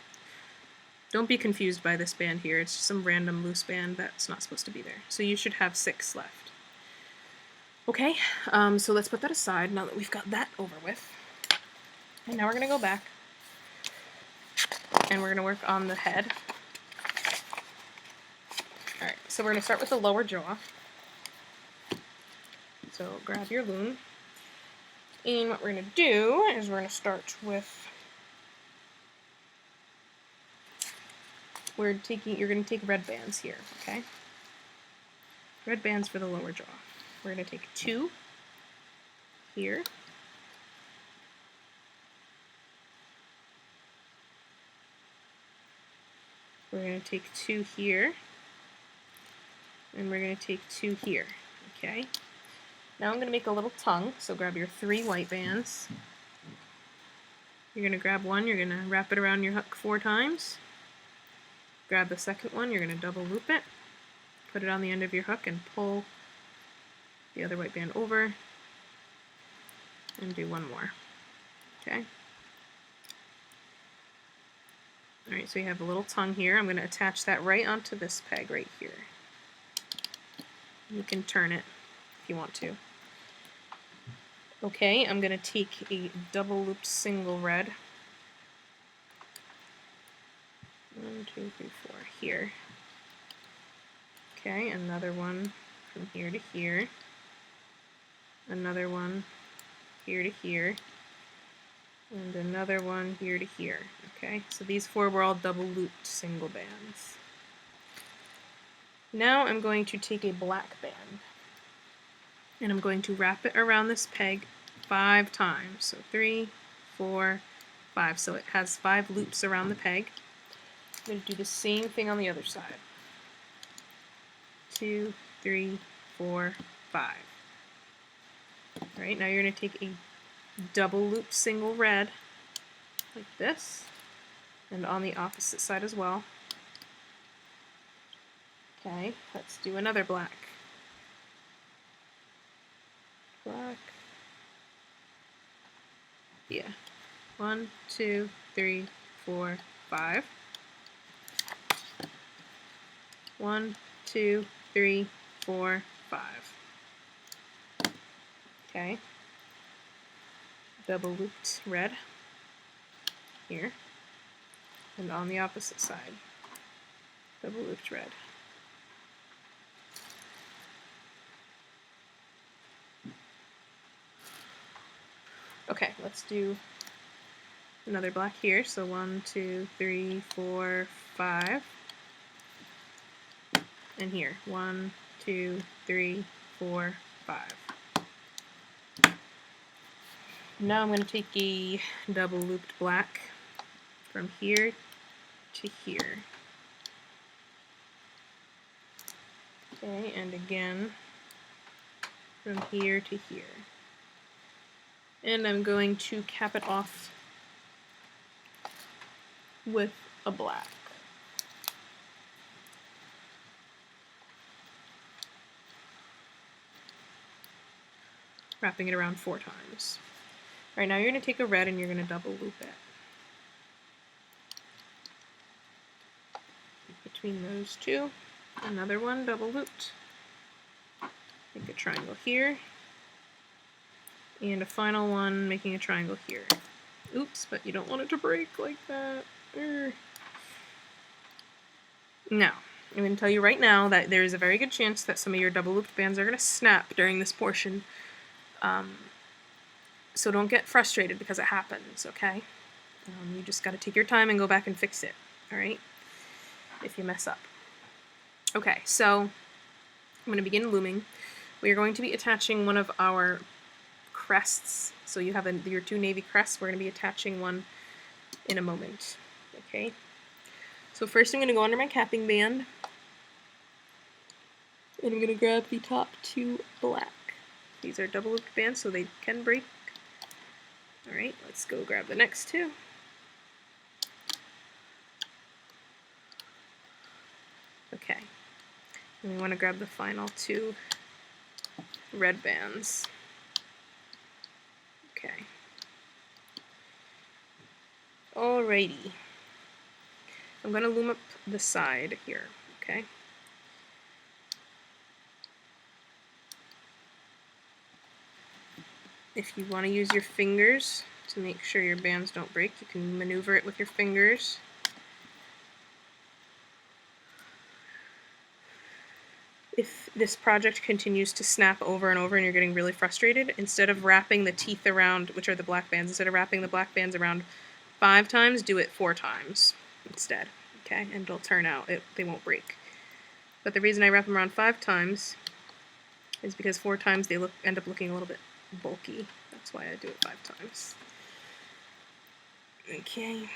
don't be confused by this band here. It's just some random loose band that's not supposed to be there. So you should have 6 left. Okay, so let's put that aside now that we've got that over with. And now we're going to go back and we're going to work on the head. Alright, so we're going to start with the lower jaw. So grab your loom. And what we're going to do is we're going to start with, you're going to take red bands here, okay? Red bands for the lower jaw. We're going to take 2 here. We're going to take 2 here, and we're going to take 2 here. Okay. Now I'm going to make a little tongue, so grab your 3 white bands. You're going to grab one, you're going to wrap it around your hook 4 times. Grab the second one, you're going to double loop it, put it on the end of your hook and pull the other white band over, and do one more. Okay. Alright, so you have a little tongue here. I'm going to attach that right onto this peg right here. You can turn it if you want to. Okay, I'm going to take a double looped single red. 1, 2, 3, 4 here. Okay, another one from here to here. Another one here to here. And another one here to here. Okay, so these 4 were all double looped single bands. Now I'm going to take a black band and I'm going to wrap it around this peg 5 times. So 3, 4, 5. So it has 5 loops around the peg. I'm going to do the same thing on the other side. 2, 3, 4, 5. Alright, now you're going to take a double loop single red like this, and on the opposite side as well. Okay, let's do another black. Black. Yeah. 1, 2, 3, 4, 5. 1, 2, 3, 4, 5. Okay. Double looped red here, and on the opposite side, double looped red. Okay, let's do another black here. So 1, 2, 3, 4, 5. And here, 1, 2, 3, 4, 5. Now I'm going to take a double looped black from here to here. Okay, and again from here to here. And I'm going to cap it off with a black. Wrapping it around 4 times. Alright, now you're going to take a red and you're going to double loop it. Between those 2, another one double looped. Make a triangle here. And a final one making a triangle here. Oops, but you don't want it to break like that. Now, I'm going to tell you right now that there is a very good chance that some of your double looped bands are going to snap during this portion. So don't get frustrated because it happens, okay? You just got to take your time and go back and fix it, alright? If you mess up. Okay, so I'm going to begin looming. We are going to be attaching one of our crests. So you have your 2 navy crests. We're going to be attaching one in a moment, okay? So first I'm going to go under my capping band. And I'm going to grab the top 2 black. These are double looped bands so they can break. Alright, let's go grab the next 2. Okay, and we want to grab the final 2 red bands. Okay. Alrighty. I'm going to loom up the side here, okay? If you want to use your fingers to make sure your bands don't break, you can maneuver it with your fingers. If this project continues to snap over and over and you're getting really frustrated, instead of wrapping the teeth around, which are the black bands, instead of wrapping the black bands around 5 times, do it 4 times instead, okay? And it'll turn out, they won't break. But the reason I wrap them around 5 times is because 4 times they end up looking a little bit bulky. That's why I do it 5 times. Okay.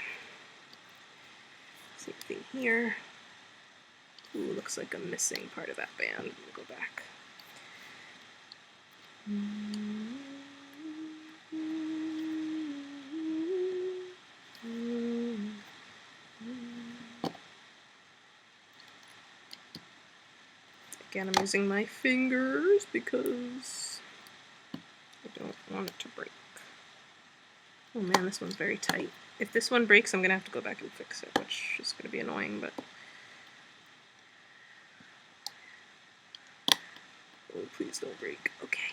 Same thing here. Ooh, looks like I'm missing part of that band. We'll go back. Again, I'm using my fingers because I don't want it to break. Oh man, this one's very tight. If this one breaks, I'm gonna have to go back and fix it, which is gonna be annoying, but... Oh, please don't break. Okay.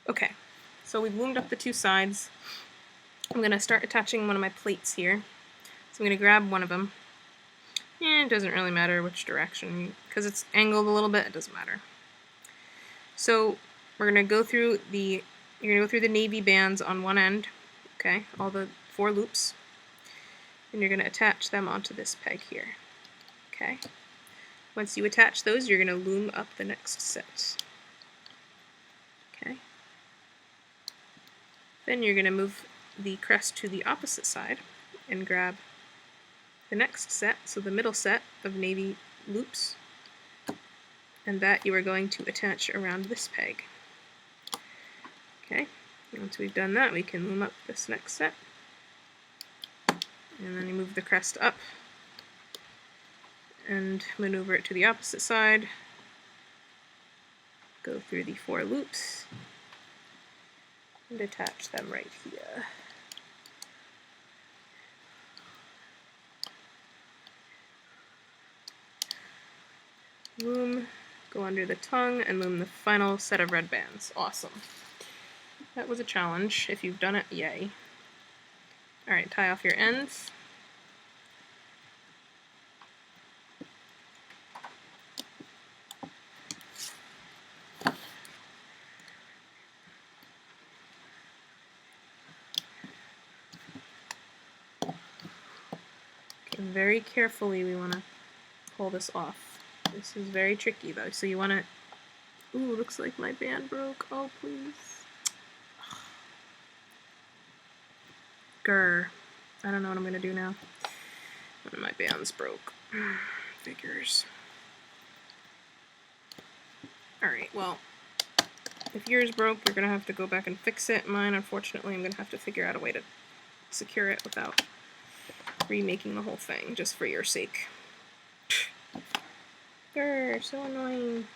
Okay, so we've loomed up the two sides. I'm going to start attaching one of my plates here. So I'm going to grab one of them. It doesn't really matter which direction, because it's angled a little bit, it doesn't matter. So we're going to go through the, you're going to go through the navy bands on one end, okay, all the 4 loops, and you're going to attach them onto this peg here, okay. Once you attach those, you're going to loom up the next set, okay. Then you're going to move the crest to the opposite side and grab the next set, so the middle set of navy loops, and that you are going to attach around this peg. Okay, once we've done that, we can loom up this next set, and then you move the crest up and maneuver it to the opposite side, go through the 4 loops, and attach them right here. Loom, go under the tongue, and loom the final set of red bands. Awesome. That was a challenge. If you've done it, yay. Alright, tie off your ends. Okay, very carefully we want to pull this off. This is very tricky though, so you want to... Ooh, looks like my band broke. Oh, please. Grr. I don't know what I'm going to do now. One of my bands broke. Figures. Alright, well, if yours broke, you're going to have to go back and fix it. Mine, unfortunately, I'm going to have to figure out a way to secure it without remaking the whole thing, just for your sake. Grr, so annoying.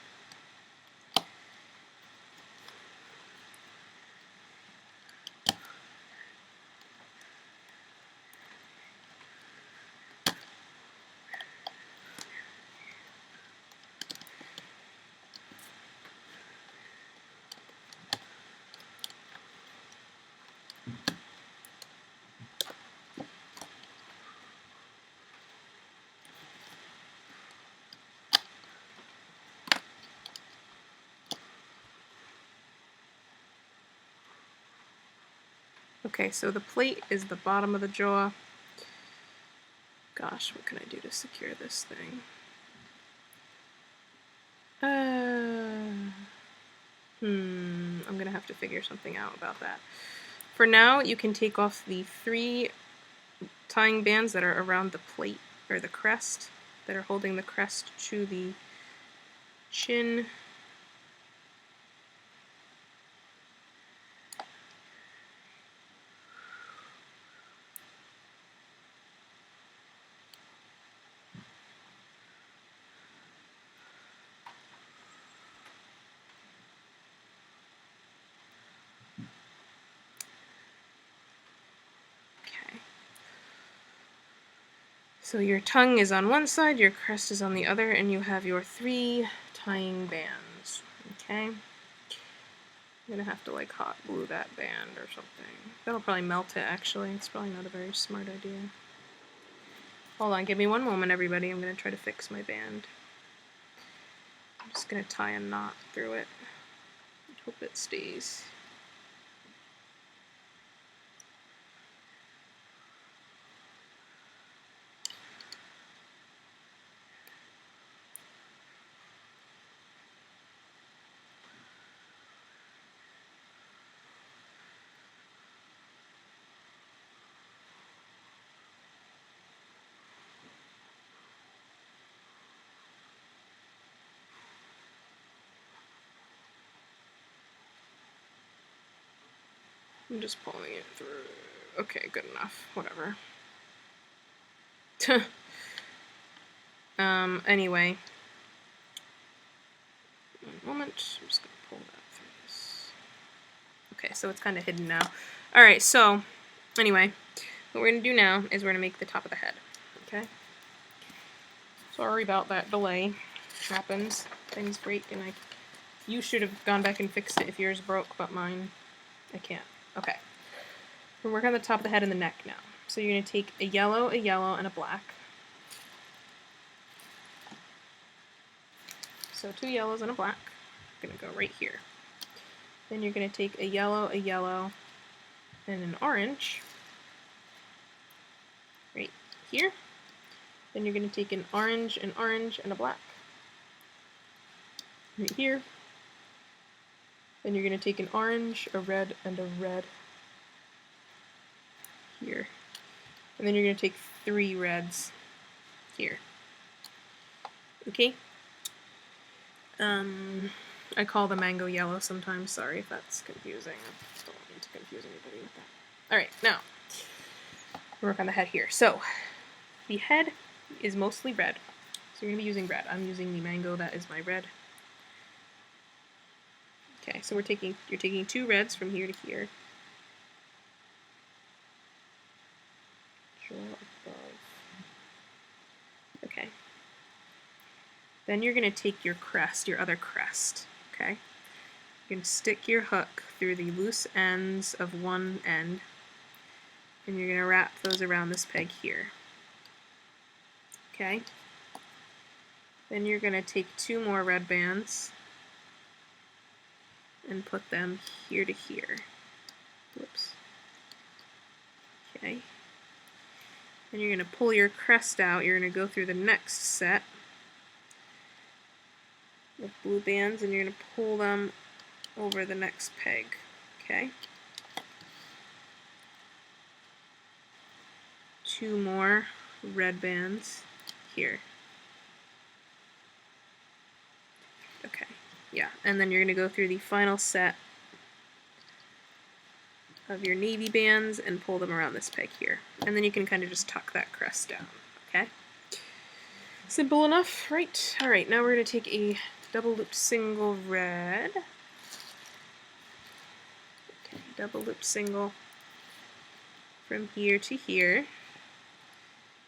Okay, so the plate is the bottom of the jaw. Gosh, what can I do to secure this thing? I'm gonna have to figure something out about that. For now, you can take off the 3 tying bands that are around the plate, or the crest, that are holding the crest to the chin. So your tongue is on one side, your crest is on the other, and you have your 3 tying bands. Okay? I'm gonna have to like hot glue that band or something. That'll probably melt it actually. It's probably not a very smart idea. Hold on, give me one moment, everybody. I'm going to try to fix my band. I'm just going to tie a knot through it. Hope it stays. I'm just pulling it through. Okay, good enough. Whatever. Anyway. One moment. I'm just going to pull that through this. Okay, so it's kind of hidden now. Alright, so, anyway. What we're going to do now is we're going to make the top of the head. Okay? Sorry about that delay. Happens. Things break, and you should have gone back and fixed it if yours broke, but mine, I can't. Okay. We're working on the top of the head and the neck now. So you're going to take a yellow, and a black. So 2 yellows and a black. I'm going to go right here. Then you're going to take a yellow, and an orange. Right here. Then you're going to take an orange, and a black. Right here. Then you're going to take an orange, a red, and a red. Here. And then you're going to take 3 reds here. Okay? I call the mango yellow sometimes. Sorry if that's confusing. I don't need to confuse anybody with that. Alright, now, we'll work on the head here. So, the head is mostly red. So you're going to be using red. I'm using the mango, that is my red. Okay, so you're taking 2 reds from here to here. Draw above. Okay. Then you're going to take your crest, your other crest, okay? You're going to stick your hook through the loose ends of one end, and you're going to wrap those around this peg here. Okay? Then you're going to take 2 more red bands and put them here to here. Whoops. Okay. Then you're going to pull your crest out. You're going to go through the next set of blue bands, and you're going to pull them over the next peg. Okay? 2 more red bands here. Okay, yeah, and then you're going to go through the final set of your navy bands and pull them around this peg here. And then you can kind of just tuck that crest down, okay? Simple enough, right? Alright, now we're going to take a double looped single red. Okay, double looped single from here to here.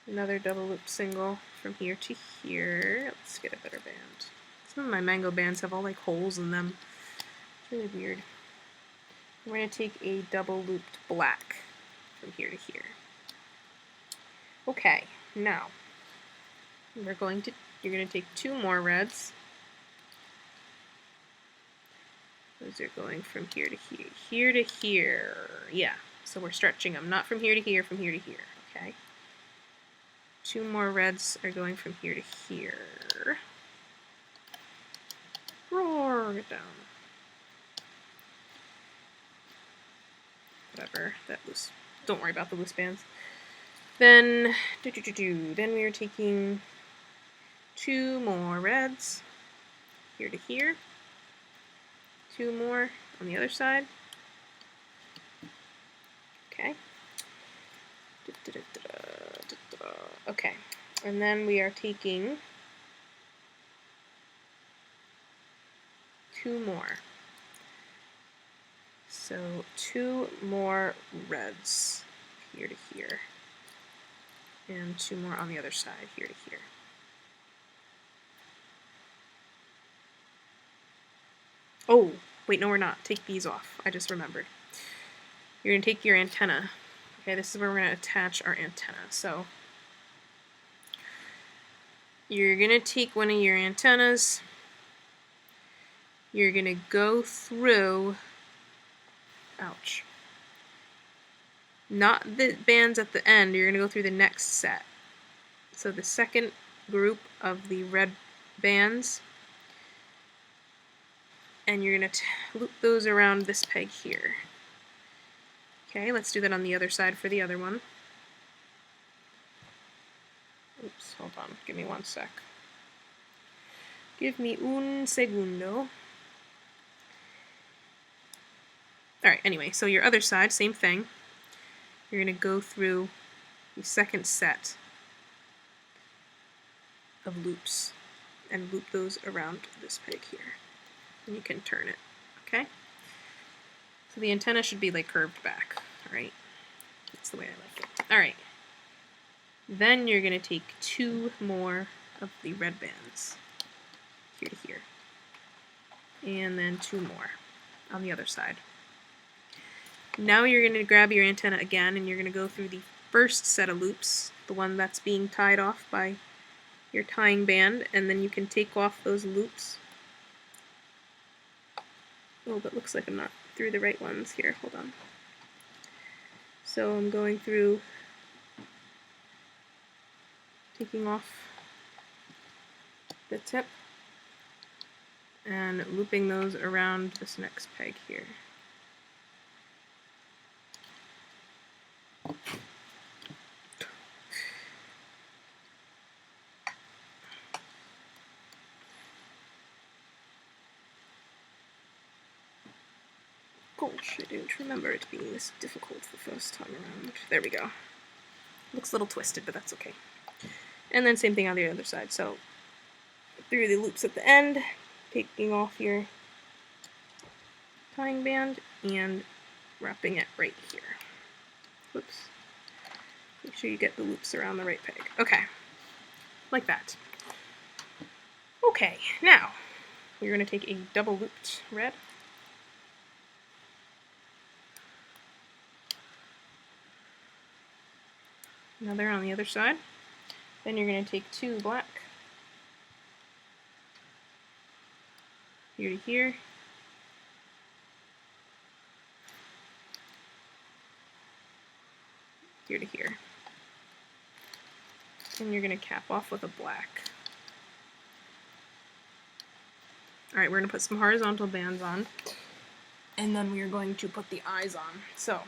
Another double looped single from here to here. Let's get a better band. Some of my mango bands have all like holes in them. It's really weird. We're going to take a double looped black from here to here. Okay, now you're going to take 2 more reds. Those are going from here to here to here. Yeah, so we're stretching them, not from here to here, from here to here. Okay. 2 more reds are going from here to here. Roar, get down. Whatever, that loose. Don't worry about the loose bands. Then, then we are taking 2 more reds here to here. 2 more on the other side. Okay. Okay, and then we are taking 2 more. So 2 more reds here to here. And 2 more on the other side here to here. Oh, wait, no we're not. Take these off. I just remembered. You're going to take your antenna. Okay, this is where we're going to attach our antenna. So you're going to take one of your antennas, you're going to go through, ouch, not the bands at the end, you're going to go through the next set. So the second group of the red bands, and you're going to loop those around this peg here. Okay, let's do that on the other side for the other one. Oops, hold on, give me 1 sec. Give me un segundo. Alright, anyway, so your other side, same thing. You're going to go through the second set of loops and loop those around this peg here. And you can turn it, okay? So the antenna should be like curved back, alright? That's the way I like it. Alright. Then you're going to take 2 more of the red bands, here to here. And then 2 more on the other side. Now you're going to grab your antenna again and you're going to go through the first set of loops, the one that's being tied off by your tying band, and then you can take off those loops. Oh, but looks like I'm not through the right ones here. Hold on. So I'm going through, taking off the tip and looping those around this next peg here. Gosh, I didn't remember it being this difficult the first time around. There we go. Looks a little twisted, but that's okay. And then same thing on the other side. So through the loops at the end, taking off your tying band and wrapping it right here. Whoops. Make sure you get the loops around the right peg. Okay, like that. Okay, now we're going to take a double looped red. Another on the other side. Then you're going to take 2 black, here to here, here to here. And you're going to cap off with a black. Alright, we're going to put some horizontal bands on, and then we are going to put the eyes on. So,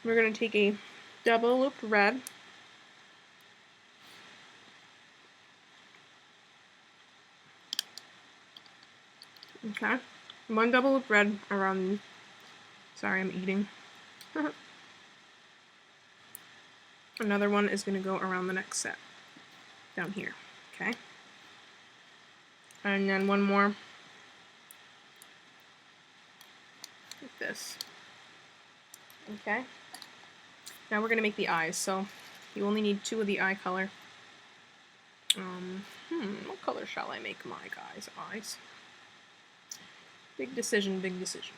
we're going to take a double looped red, okay, 1 double loop red around, sorry I'm eating, another one is going to go around the next set, down here, okay, and then 1 more, like this, okay. Now we're going to make the eyes, so you only need 2 of the eye color. What color shall I make my guy's eyes? Big decision, big decision.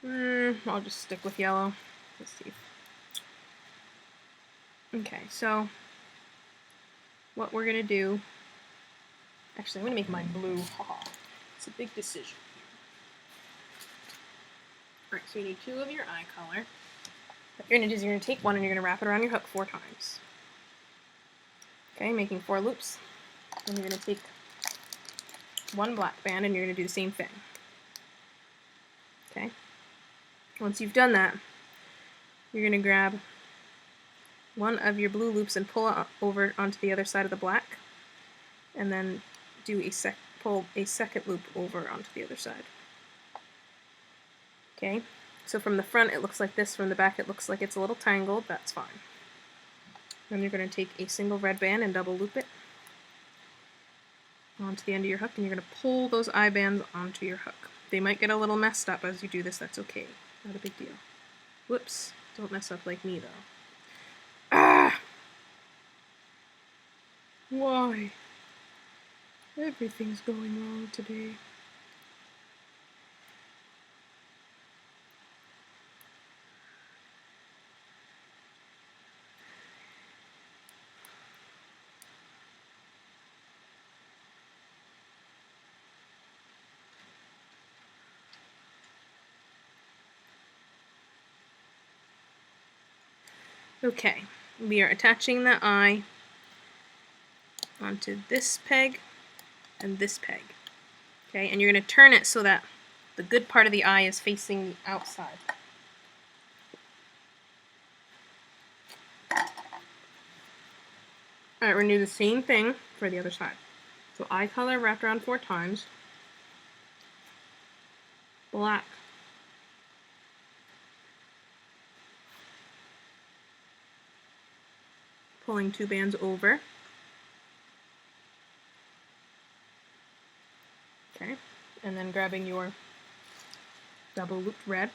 I'll just stick with yellow. Let's see. Okay, so what we're going to do... Actually, I'm going to make mine blue. Haha. It's a big decision. Alright, so you need 2 of your eye color. What you're going to do is you're going to take one and you're going to wrap it around your hook 4 times. Okay, making 4 loops. And you're going to take 1 black band and you're going to do the same thing. Okay. Once you've done that, you're going to grab one of your blue loops and pull it over onto the other side of the black. And then do pull a second loop over onto the other side. Okay. So from the front it looks like this, from the back it looks like it's a little tangled, that's fine. Then you're going to take a single red band and double loop it onto the end of your hook, and you're going to pull those eye bands onto your hook. They might get a little messed up as you do this, that's okay. Not a big deal. Whoops, don't mess up like me though. Ah! Why? Everything's going wrong today. Okay, we are attaching the eye onto this peg and this peg. Okay, and you're going to turn it so that the good part of the eye is facing the outside. Alright, we're going to do the same thing for the other side. So eye color wrapped around 4 times. Black. Pulling 2 bands over. Okay, and then grabbing your double looped red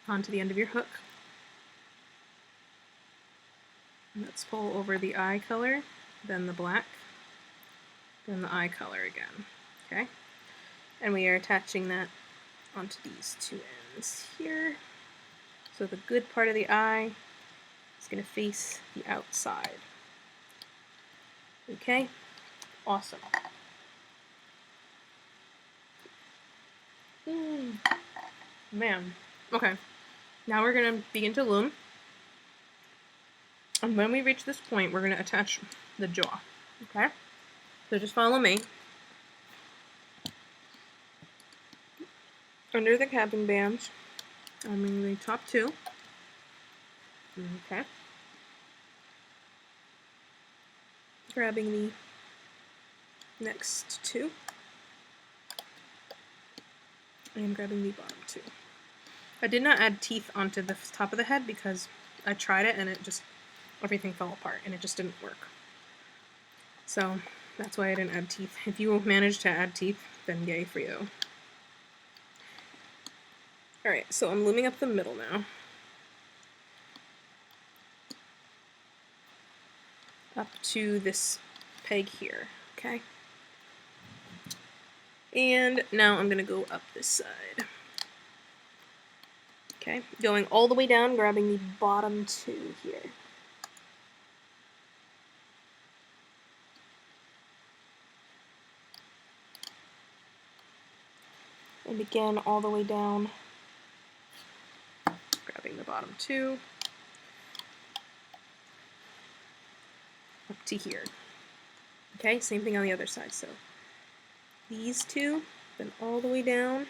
onto the end of your hook. And let's pull over the eye color, then the black, then the eye color again. Okay, and we are attaching that onto these 2 ends here. So the good part of the eye is going to face the outside. Okay, awesome. Man. Okay, now we're going to begin to loom. And when we reach this point, we're going to attach the jaw. Okay, so just follow me. Under the capping bands, I'm in the top 2. Okay. Grabbing the next 2. And grabbing the bottom 2. I did not add teeth onto the top of the head because I tried it and everything fell apart and it just didn't work. So that's why I didn't add teeth. If you manage to add teeth, then yay for you. Alright, so I'm looming up the middle now. Up to this peg here, okay? And now I'm going to go up this side. Okay, going all the way down, grabbing the bottom 2 here. And again, all the way down, grabbing the bottom 2. Up to here. Okay, same thing on the other side. So these 2, then all the way down.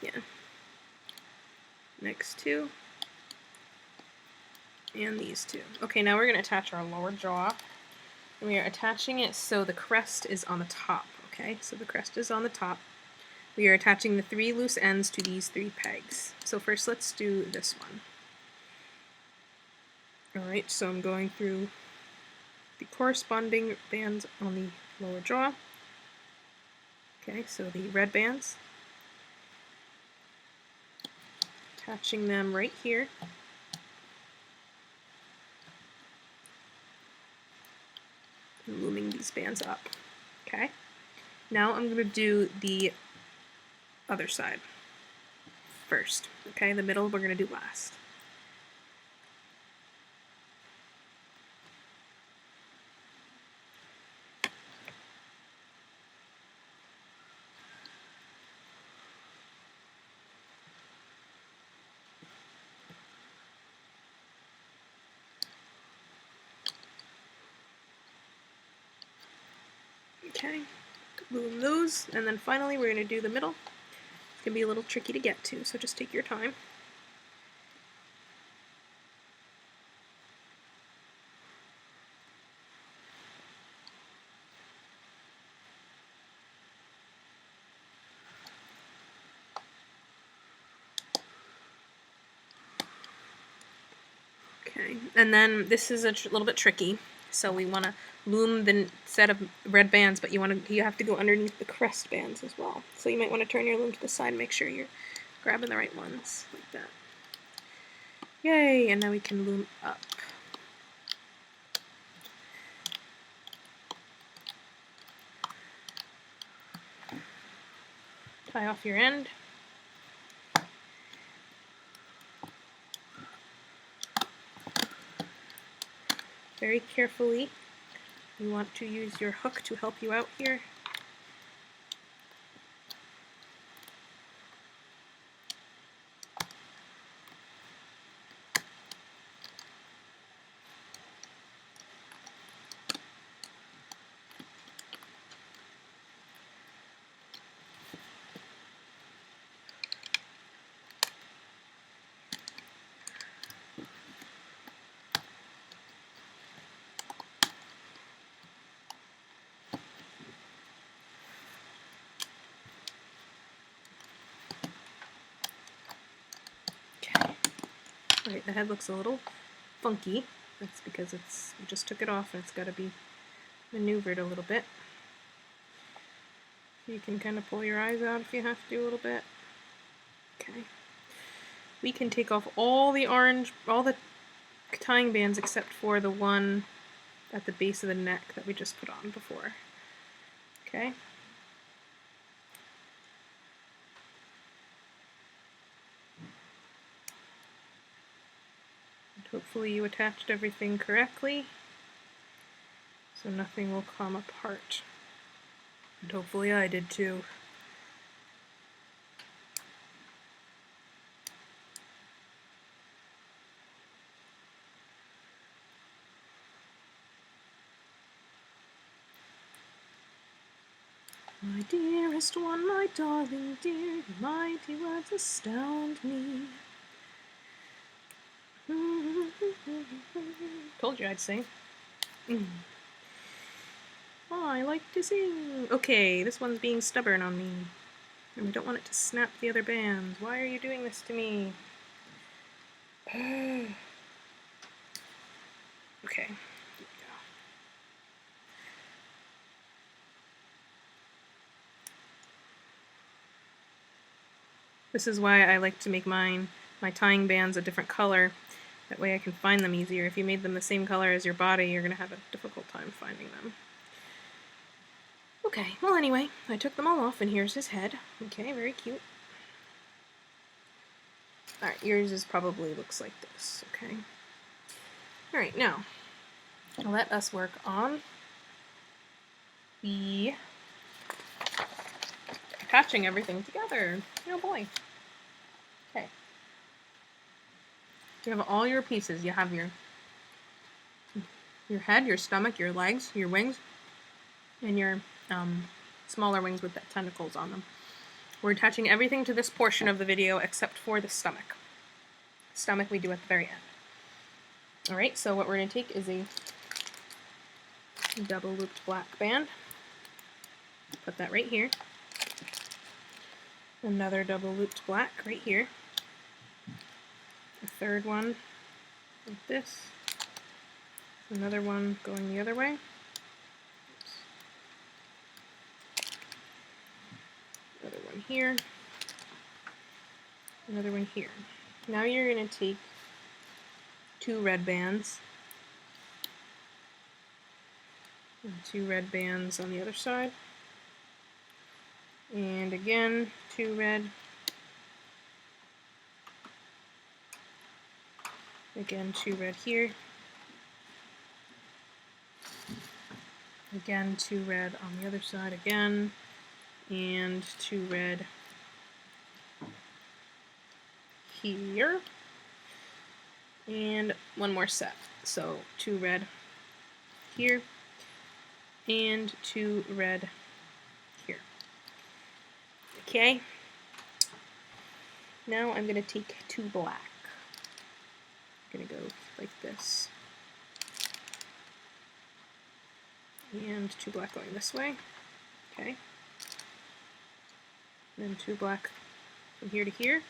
Yeah. Next 2. And these 2. Okay, now we're going to attach our lower jaw. And we are attaching it so the crest is on the top. Okay, so the crest is on the top. We are attaching the 3 loose ends to these 3 pegs. So first let's do this one. Alright, so I'm going through the corresponding bands on the lower jaw. Okay, so the red bands. Attaching them right here. And looming these bands up. Okay, now I'm going to do the other side first. Okay, the middle we're going to do last. Okay, loom those, and then finally we're going to do the middle. It's going to be a little tricky to get to, so just take your time. Okay, and then this is a little bit tricky. So we want to loom the set of red bands, but you have to go underneath the crest bands as well. So you might want to turn your loom to the side and make sure you're grabbing the right ones, like that. Yay, and now we can loom up. Tie off your end. Very carefully. You want to use your hook to help you out here. Right, the head looks a little funky. That's because we just took it off and it's got to be maneuvered a little bit. You can kind of pull your eyes out if you have to a little bit. Okay. We can take off all the tying bands except for the one at the base of the neck that we just put on before. Okay. And hopefully you attached everything correctly, so nothing will come apart. And hopefully I did too. My dearest one, my darling dear, your mighty words astound me. Told you I'd sing. Oh, I like to sing. Okay, this one's being stubborn on me. And I don't want it to snap the other bands. Why are you doing this to me? Okay. This is why I like to make my tying bands a different color. That way I can find them easier. If you made them the same color as your body, you're going to have a difficult time finding them. Okay, well anyway, I took them all off and here's his head. Okay, very cute. Alright, yours probably looks like this, okay? Alright, now, let us work on the patching everything together. Oh boy. Okay. You have all your pieces. You have your head, your stomach, your legs, your wings, and your smaller wings with the tentacles on them. We're attaching everything to this portion of the video except for the stomach. Stomach we do at the very end. Alright, so what we're going to take is a double looped black band. Put that right here. Another double looped black right here. A third one like this. Another one going the other way. Oops. Another one here. Another one here. Now you're going to take 2 red bands. And 2 red bands on the other side. And again, 2 red. Again, 2 red here. Again, 2 red on the other side again. And 2 red here. And one more set. So 2 red here. And 2 red here. Okay. Now I'm going to take 2 black. I'm going to go like this. And 2 black going this way. Okay. Then 2 black from here to here.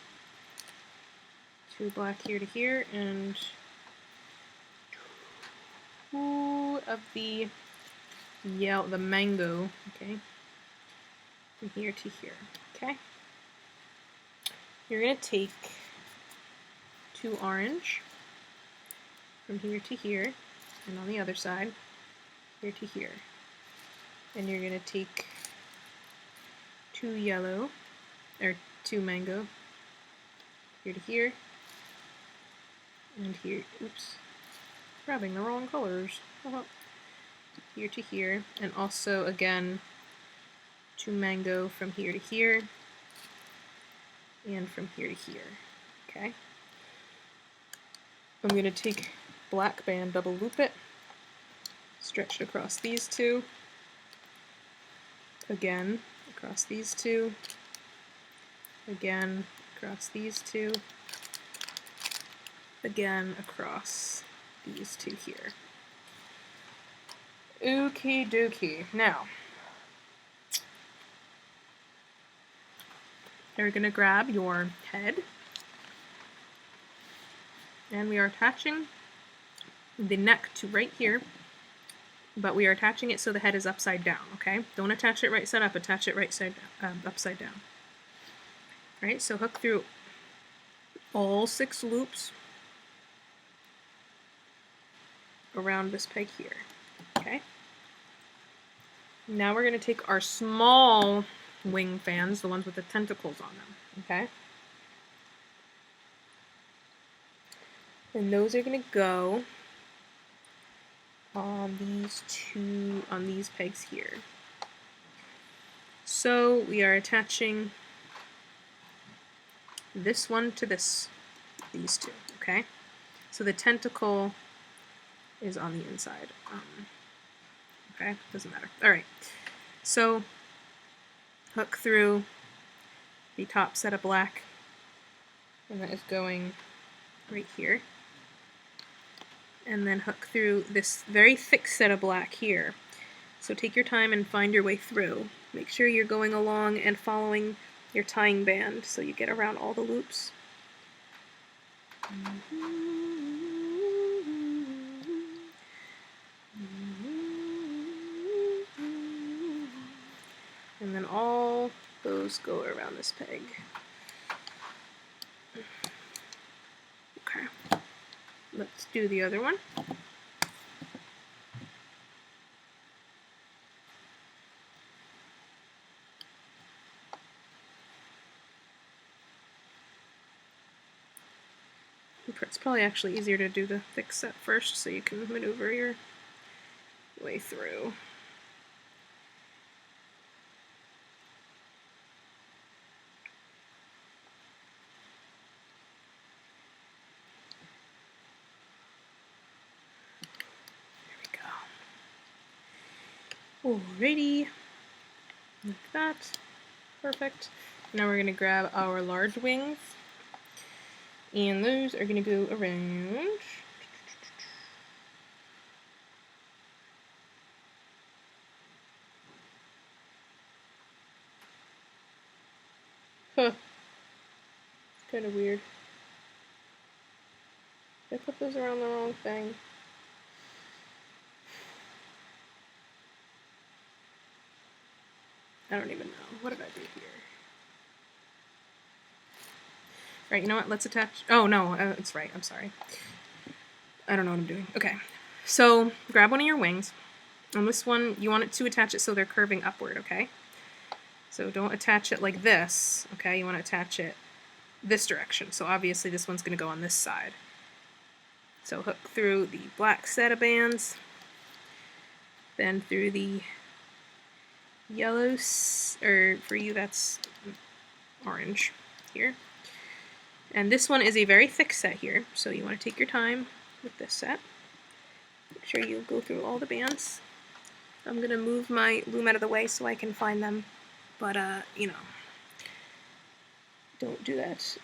2 black here to here, and 2 of the yellow, the mango, okay, from here to here, okay. You're going to take 2 orange from here to here, and on the other side, here to here. And you're going to take 2 yellow, or 2 mango, here to here, and here, oops, grabbing the wrong colors, here to here, and also, again, 2 mango from here to here, and from here to here, okay? I'm going to take black band, double loop it, stretch it across these 2, again, across these 2, again, across these 2, again, across these 2 here. Okie dokie. Now, you're going to grab your head, And we are attaching the neck to right here, but we are attaching it so the head is upside down, okay? Don't attach it right side up, attach it right side upside down. All right, so hook through all 6 loops around this peg here, okay? Now we're going to take our small wing fans, the ones with the tentacles on them, okay? And those are going to go on these pegs here. So we are attaching this one to these two, okay? So the tentacle is on the inside. Okay, doesn't matter. All right, so hook through the top set of black, and that is going right here. And then hook through this very thick set of black here. So take your time and find your way through. Make sure you're going along and following your tying band so you get around all the loops. And then all those go around this peg. Okay, let's do the other one. It's probably actually easier to do the thick set first so you can maneuver your way through. Alrighty, like that, perfect. Now we're going to grab our large wings, and those are going to go around. Huh, it's kind of weird. Did I put those around the wrong thing? I don't even know. What did I do here? Right, you know what? Let's attach... Oh, no, it's right. I'm sorry. I don't know what I'm doing. Okay, so grab one of your wings. On this one, you want it to attach it so they're curving upward, okay? So don't attach it like this, okay? You want to attach it this direction. So obviously this one's going to go on this side. So hook through the black set of bands, then through the yellow, or for you that's orange here. And this one is a very thick set here, so you want to take your time with this set. Make sure you go through all the bands. I'm going to move my loom out of the way so I can find them, but you know, don't do that.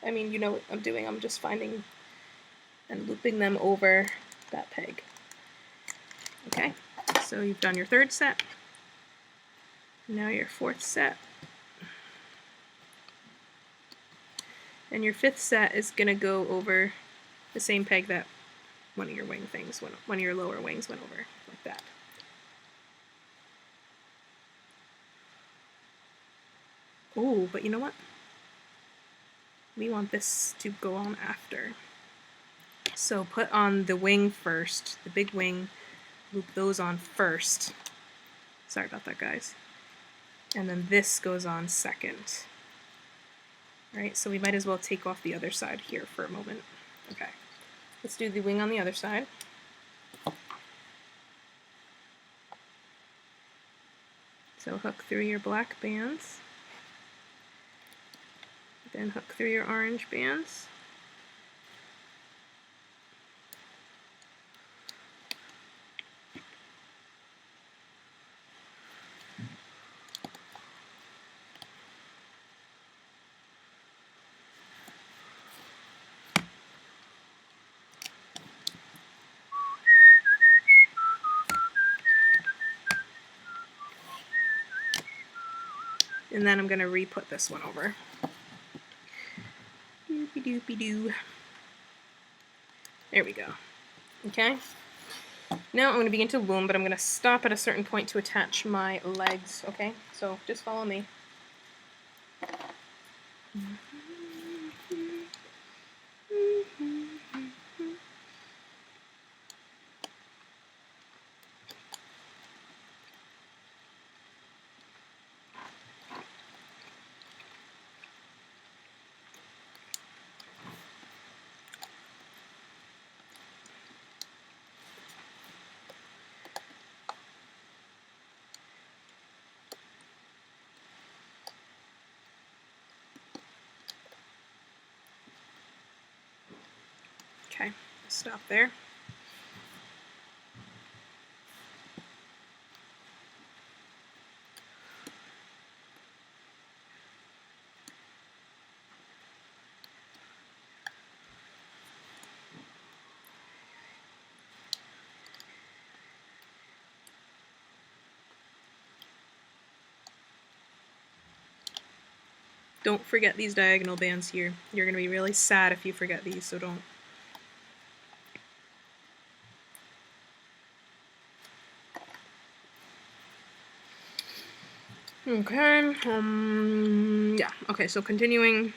I mean, you know what I'm doing. I'm just finding and looping them over that peg. Okay, so you've done your 3rd set. Now your 4th set. And your 5th set is going to go over the same peg that one of your wing things, one of your lower wings went over, like that. Oh, but you know what? We want this to go on after. So put on the wing first, the big wing, loop those on first. Sorry about that, guys. And then this goes on second. Right, so we might as well take off the other side here for a moment. Okay, let's do the wing on the other side. So hook through your black bands, then hook through your orange bands. And then I'm going to re-put this one over. Doopy doopy doo. There we go. Okay. Now I'm going to begin to loom, but I'm going to stop at a certain point to attach my legs, okay? So just follow me. Okay, stop there. Don't forget these diagonal bands here. You're going to be really sad if you forget these, so don't. Okay, yeah, okay, so continuing.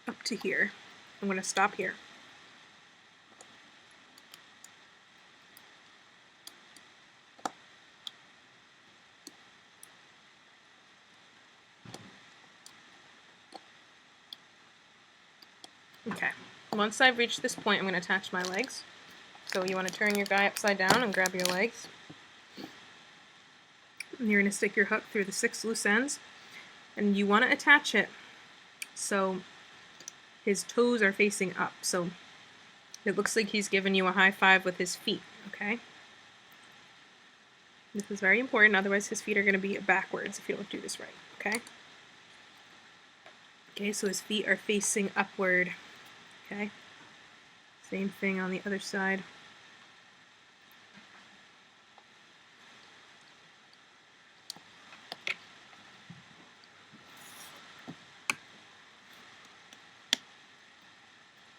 Up to here. I'm going to stop here. Okay, once I've reached this point, I'm going to attach my legs. So you want to turn your guy upside down and grab your legs. And you're going to stick your hook through the 6 loose ends. And you want to attach it so his toes are facing up. So it looks like he's giving you a high five with his feet, okay? This is very important, otherwise his feet are going to be backwards if you don't do this right, okay? Okay, so his feet are facing upward, okay? Same thing on the other side.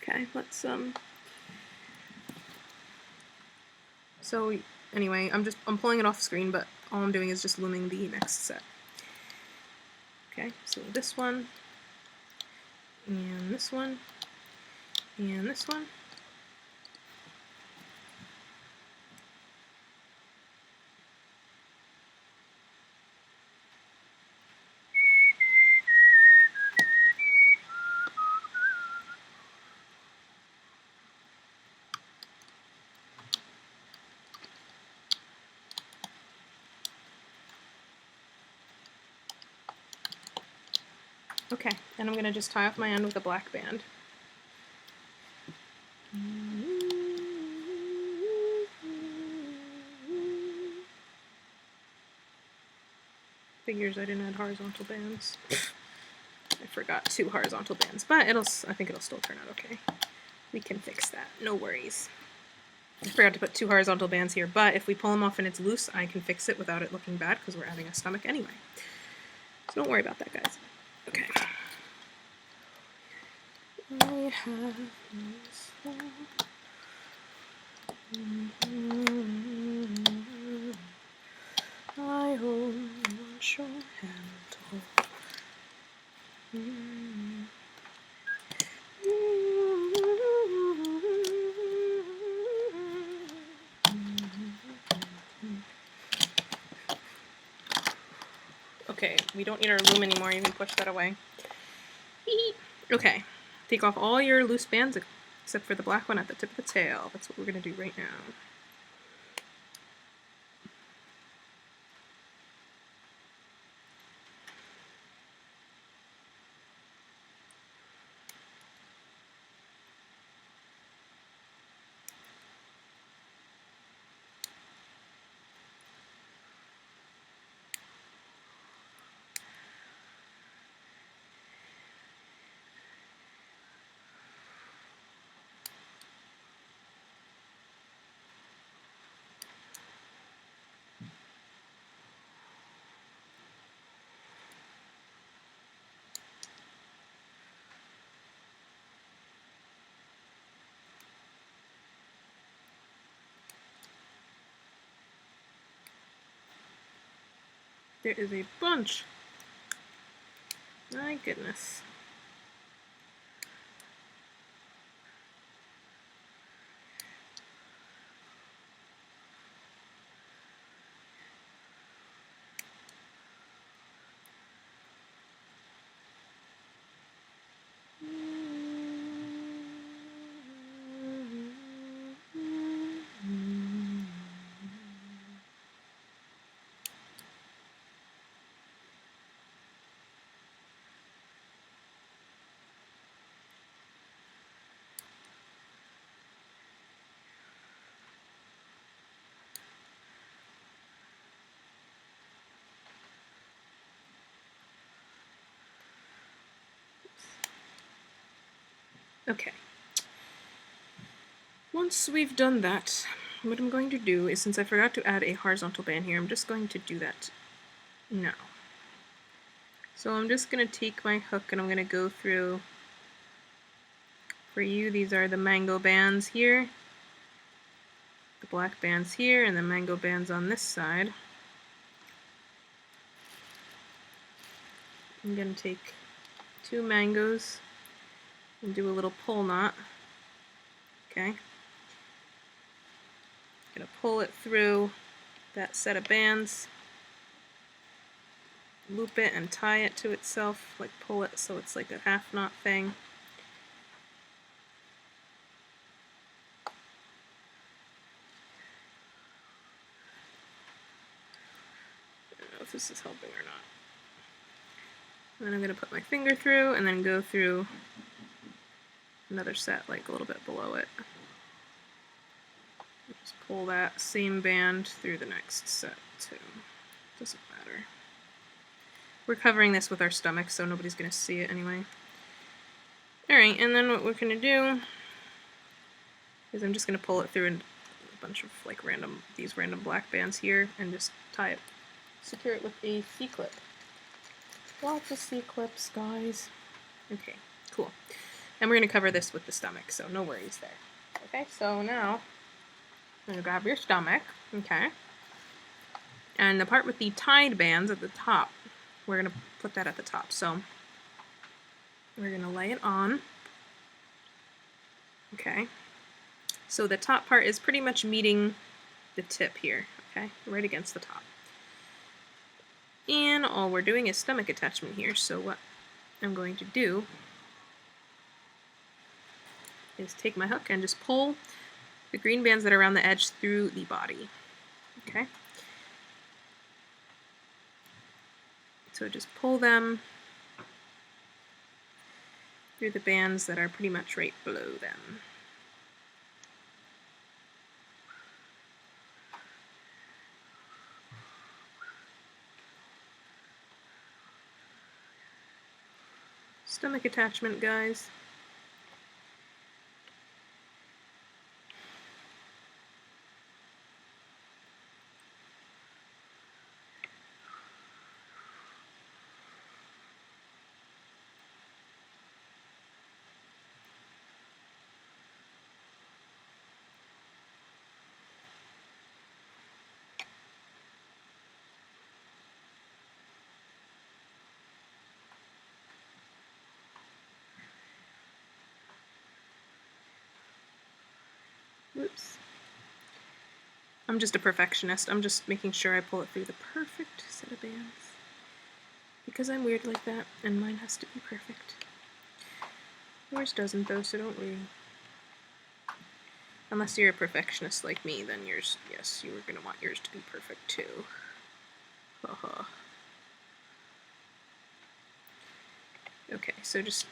Okay, let's so anyway, I'm pulling it off screen, but all I'm doing is just looming the next set. Okay, so this one, and this one, and this one. Okay, and I'm going to just tie off my end with a black band. Figures I didn't add horizontal bands. I forgot 2 horizontal bands, but I think it'll still turn out okay. We can fix that, no worries. I forgot to put 2 horizontal bands here, but if we pull them off and it's loose, I can fix it without it looking bad because we're adding a stomach anyway. So don't worry about that, guys. Okay. I have this one. I hold your hand. Okay, we don't need our loom anymore. You can push that away. Okay, take off all your loose bands except for the black one at the tip of the tail. That's what we're going to do right now. There is a bunch. My goodness. Okay. Once we've done that, what I'm going to do is, since I forgot to add a horizontal band here, I'm just going to do that now. So I'm just going to take my hook and I'm going to go through, for you, these are the mango bands here, the black bands here, and the mango bands on this side. I'm going to take 2 mangoes and do a little pull knot. Okay. Gonna pull it through that set of bands, loop it and tie it to itself, like pull it so it's like a half knot thing. I don't know if this is helping or not. And then I'm gonna put my finger through and then go through another set like a little bit below it. Just pull that same band through the next set too. Doesn't matter. We're covering this with our stomach, so nobody's going to see it anyway. Alright, and then what we're going to do is I'm just going to pull it through a bunch of like these random black bands here and just tie it, secure it with a C-clip. Lots of C-clips, guys. Okay, cool. And we're going to cover this with the stomach, so no worries there. Okay, so now I'm going to grab your stomach, okay? And the part with the tied bands at the top, we're going to put that at the top. So we're going to lay it on. Okay. So the top part is pretty much meeting the tip here, okay? Right against the top. And all we're doing is stomach attachment here. So what I'm going to do is take my hook and just pull the green bands that are around the edge through the body. Okay? So just pull them through the bands that are pretty much right below them. Stomach attachment, guys. Whoops. I'm just a perfectionist. I'm just making sure I pull it through the perfect set of bands. Because I'm weird like that, and mine has to be perfect. Yours doesn't though, so don't worry. Unless you're a perfectionist like me, then yours, yes, you were going to want yours to be perfect too. Haha. Okay, so just,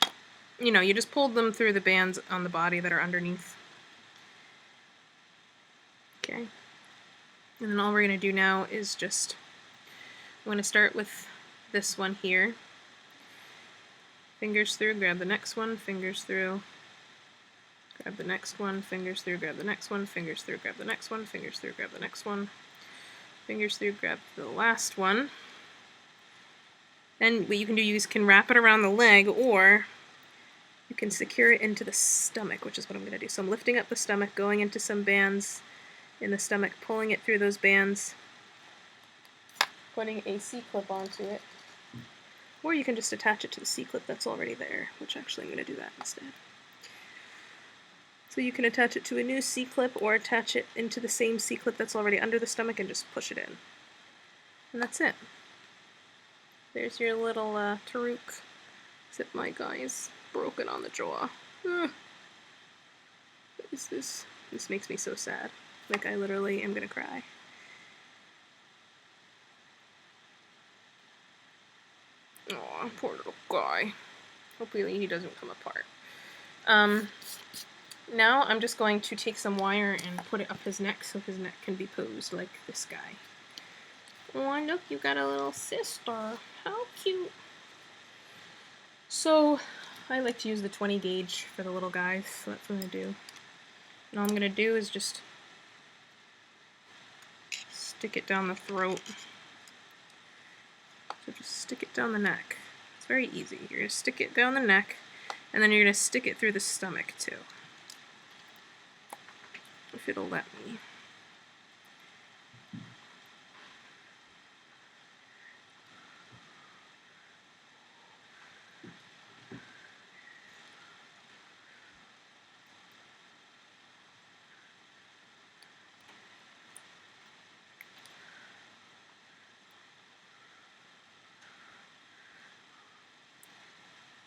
you just pulled them through the bands on the body that are underneath. Okay. And then all we're going to do now is just, I'm going to start with this one here. Fingers through, grab the next one, fingers through, grab the next one, fingers through, grab the next one, fingers through, grab the next one, fingers through, grab the next one, fingers through, grab the last one. Then what you can do, you can wrap it around the leg, or you can secure it into the stomach, which is what I'm going to do. So I'm lifting up the stomach, going into some bands in the stomach, pulling it through those bands, putting a C-clip onto it. Or you can just attach it to the C-clip that's already there, which actually I'm going to do that instead. So you can attach it to a new C-clip or attach it into the same C-clip that's already under the stomach and just push it in. And that's it. There's your little Toruk. Except my guy's broken on the jaw. What is this? This makes me so sad. Like I literally am gonna cry. Aw, poor little guy. Hopefully he doesn't come apart. Now I'm just going to take some wire and put it up his neck so his neck can be posed like this guy. Oh, look, you got a little sister. How cute. So, I like to use the 20 gauge for the little guys, so that's what I'm going to do. And all I'm going to do is just stick it down the throat. So just stick it down the neck. It's very easy. You're going to stick it down the neck, and then you're going to stick it through the stomach too. If it'll let me.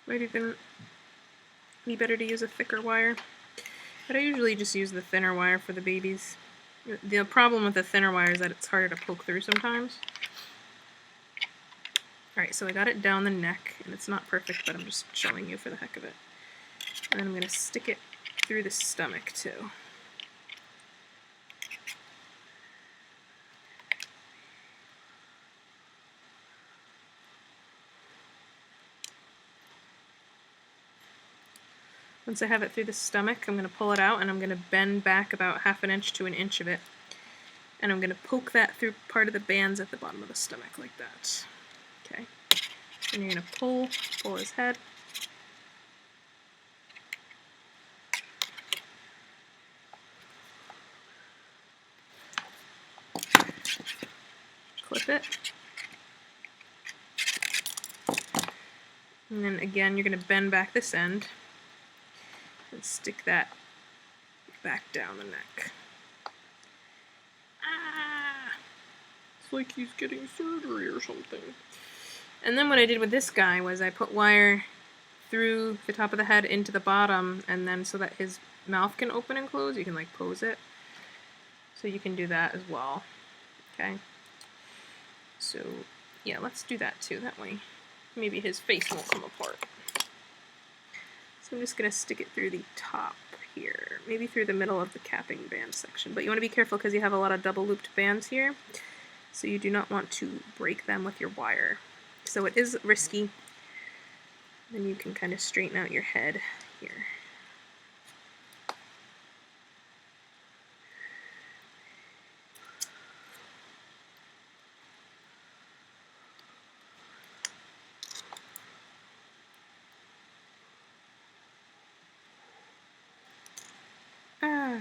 Might even be better to use a thicker wire, but I usually just use the thinner wire for the babies. The problem with the thinner wire is that it's harder to poke through sometimes. Alright, so I got it down the neck, and it's not perfect, but I'm just showing you for the heck of it. And then I'm going to stick it through the stomach too. Once I have it through the stomach, I'm going to pull it out and I'm going to bend back about 1/2 inch to 1 inch of it. And I'm going to poke that through part of the bands at the bottom of the stomach like that. Okay. And you're going to pull his head. Clip it. And then again, you're going to bend back this end. And stick that back down the neck. Ah! It's like he's getting surgery or something. And then what I did with this guy was I put wire through the top of the head into the bottom, and then so that his mouth can open and close, you can like pose it. So you can do that as well. Okay? So yeah, let's do that too. That way maybe his face won't come apart. So I'm just going to stick it through the top here, maybe through the middle of the capping band section. But you want to be careful because you have a lot of double looped bands here, so you do not want to break them with your wire. So it is risky. Then you can kind of straighten out your head here. Ah.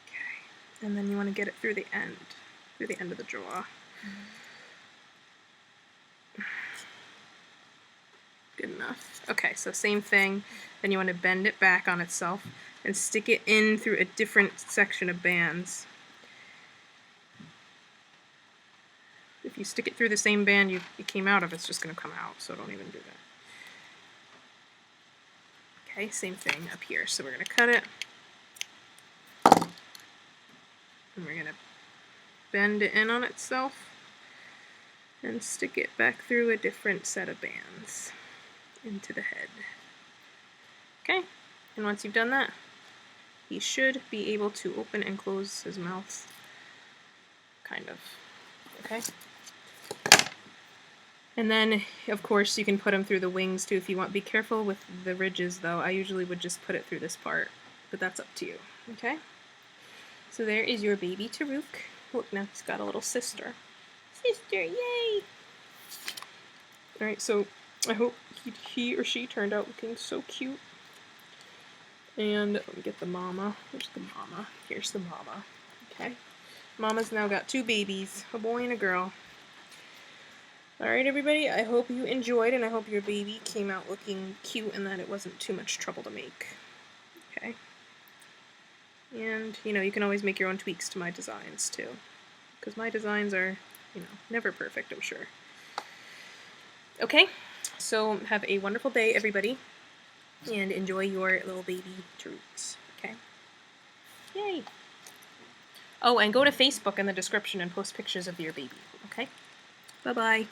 Okay, and then you want to get it through the end of the jaw. Good enough. Okay, so same thing. Then you want to bend it back on itself and stick it in through a different section of bands. If you stick it through the same band you came out of, it's just going to come out, so don't even do that. Okay, same thing up here. So we're going to cut it. And we're going to bend it in on itself and stick it back through a different set of bands into the head. Okay, and once you've done that, he should be able to open and close his mouth, kind of. Okay? And then, of course, you can put him through the wings too if you want. Be careful with the ridges, though. I usually would just put it through this part, but that's up to you. Okay? So there is your baby Toruk. Look, now he's got a little sister. Sister, yay! Alright, so I hope he or she turned out looking so cute. And let me get the mama. Where's the mama? Here's the mama. Okay. Mama's now got 2 babies, a boy and a girl. Alright everybody, I hope you enjoyed and I hope your baby came out looking cute and that it wasn't too much trouble to make. Okay. And, you know, you can always make your own tweaks to my designs too. Because my designs are, you know, never perfect, I'm sure. Okay, so have a wonderful day everybody. And enjoy your little baby Toruks. Okay? Yay! Oh, and go to Facebook in the description and post pictures of your baby. Okay? Bye-bye.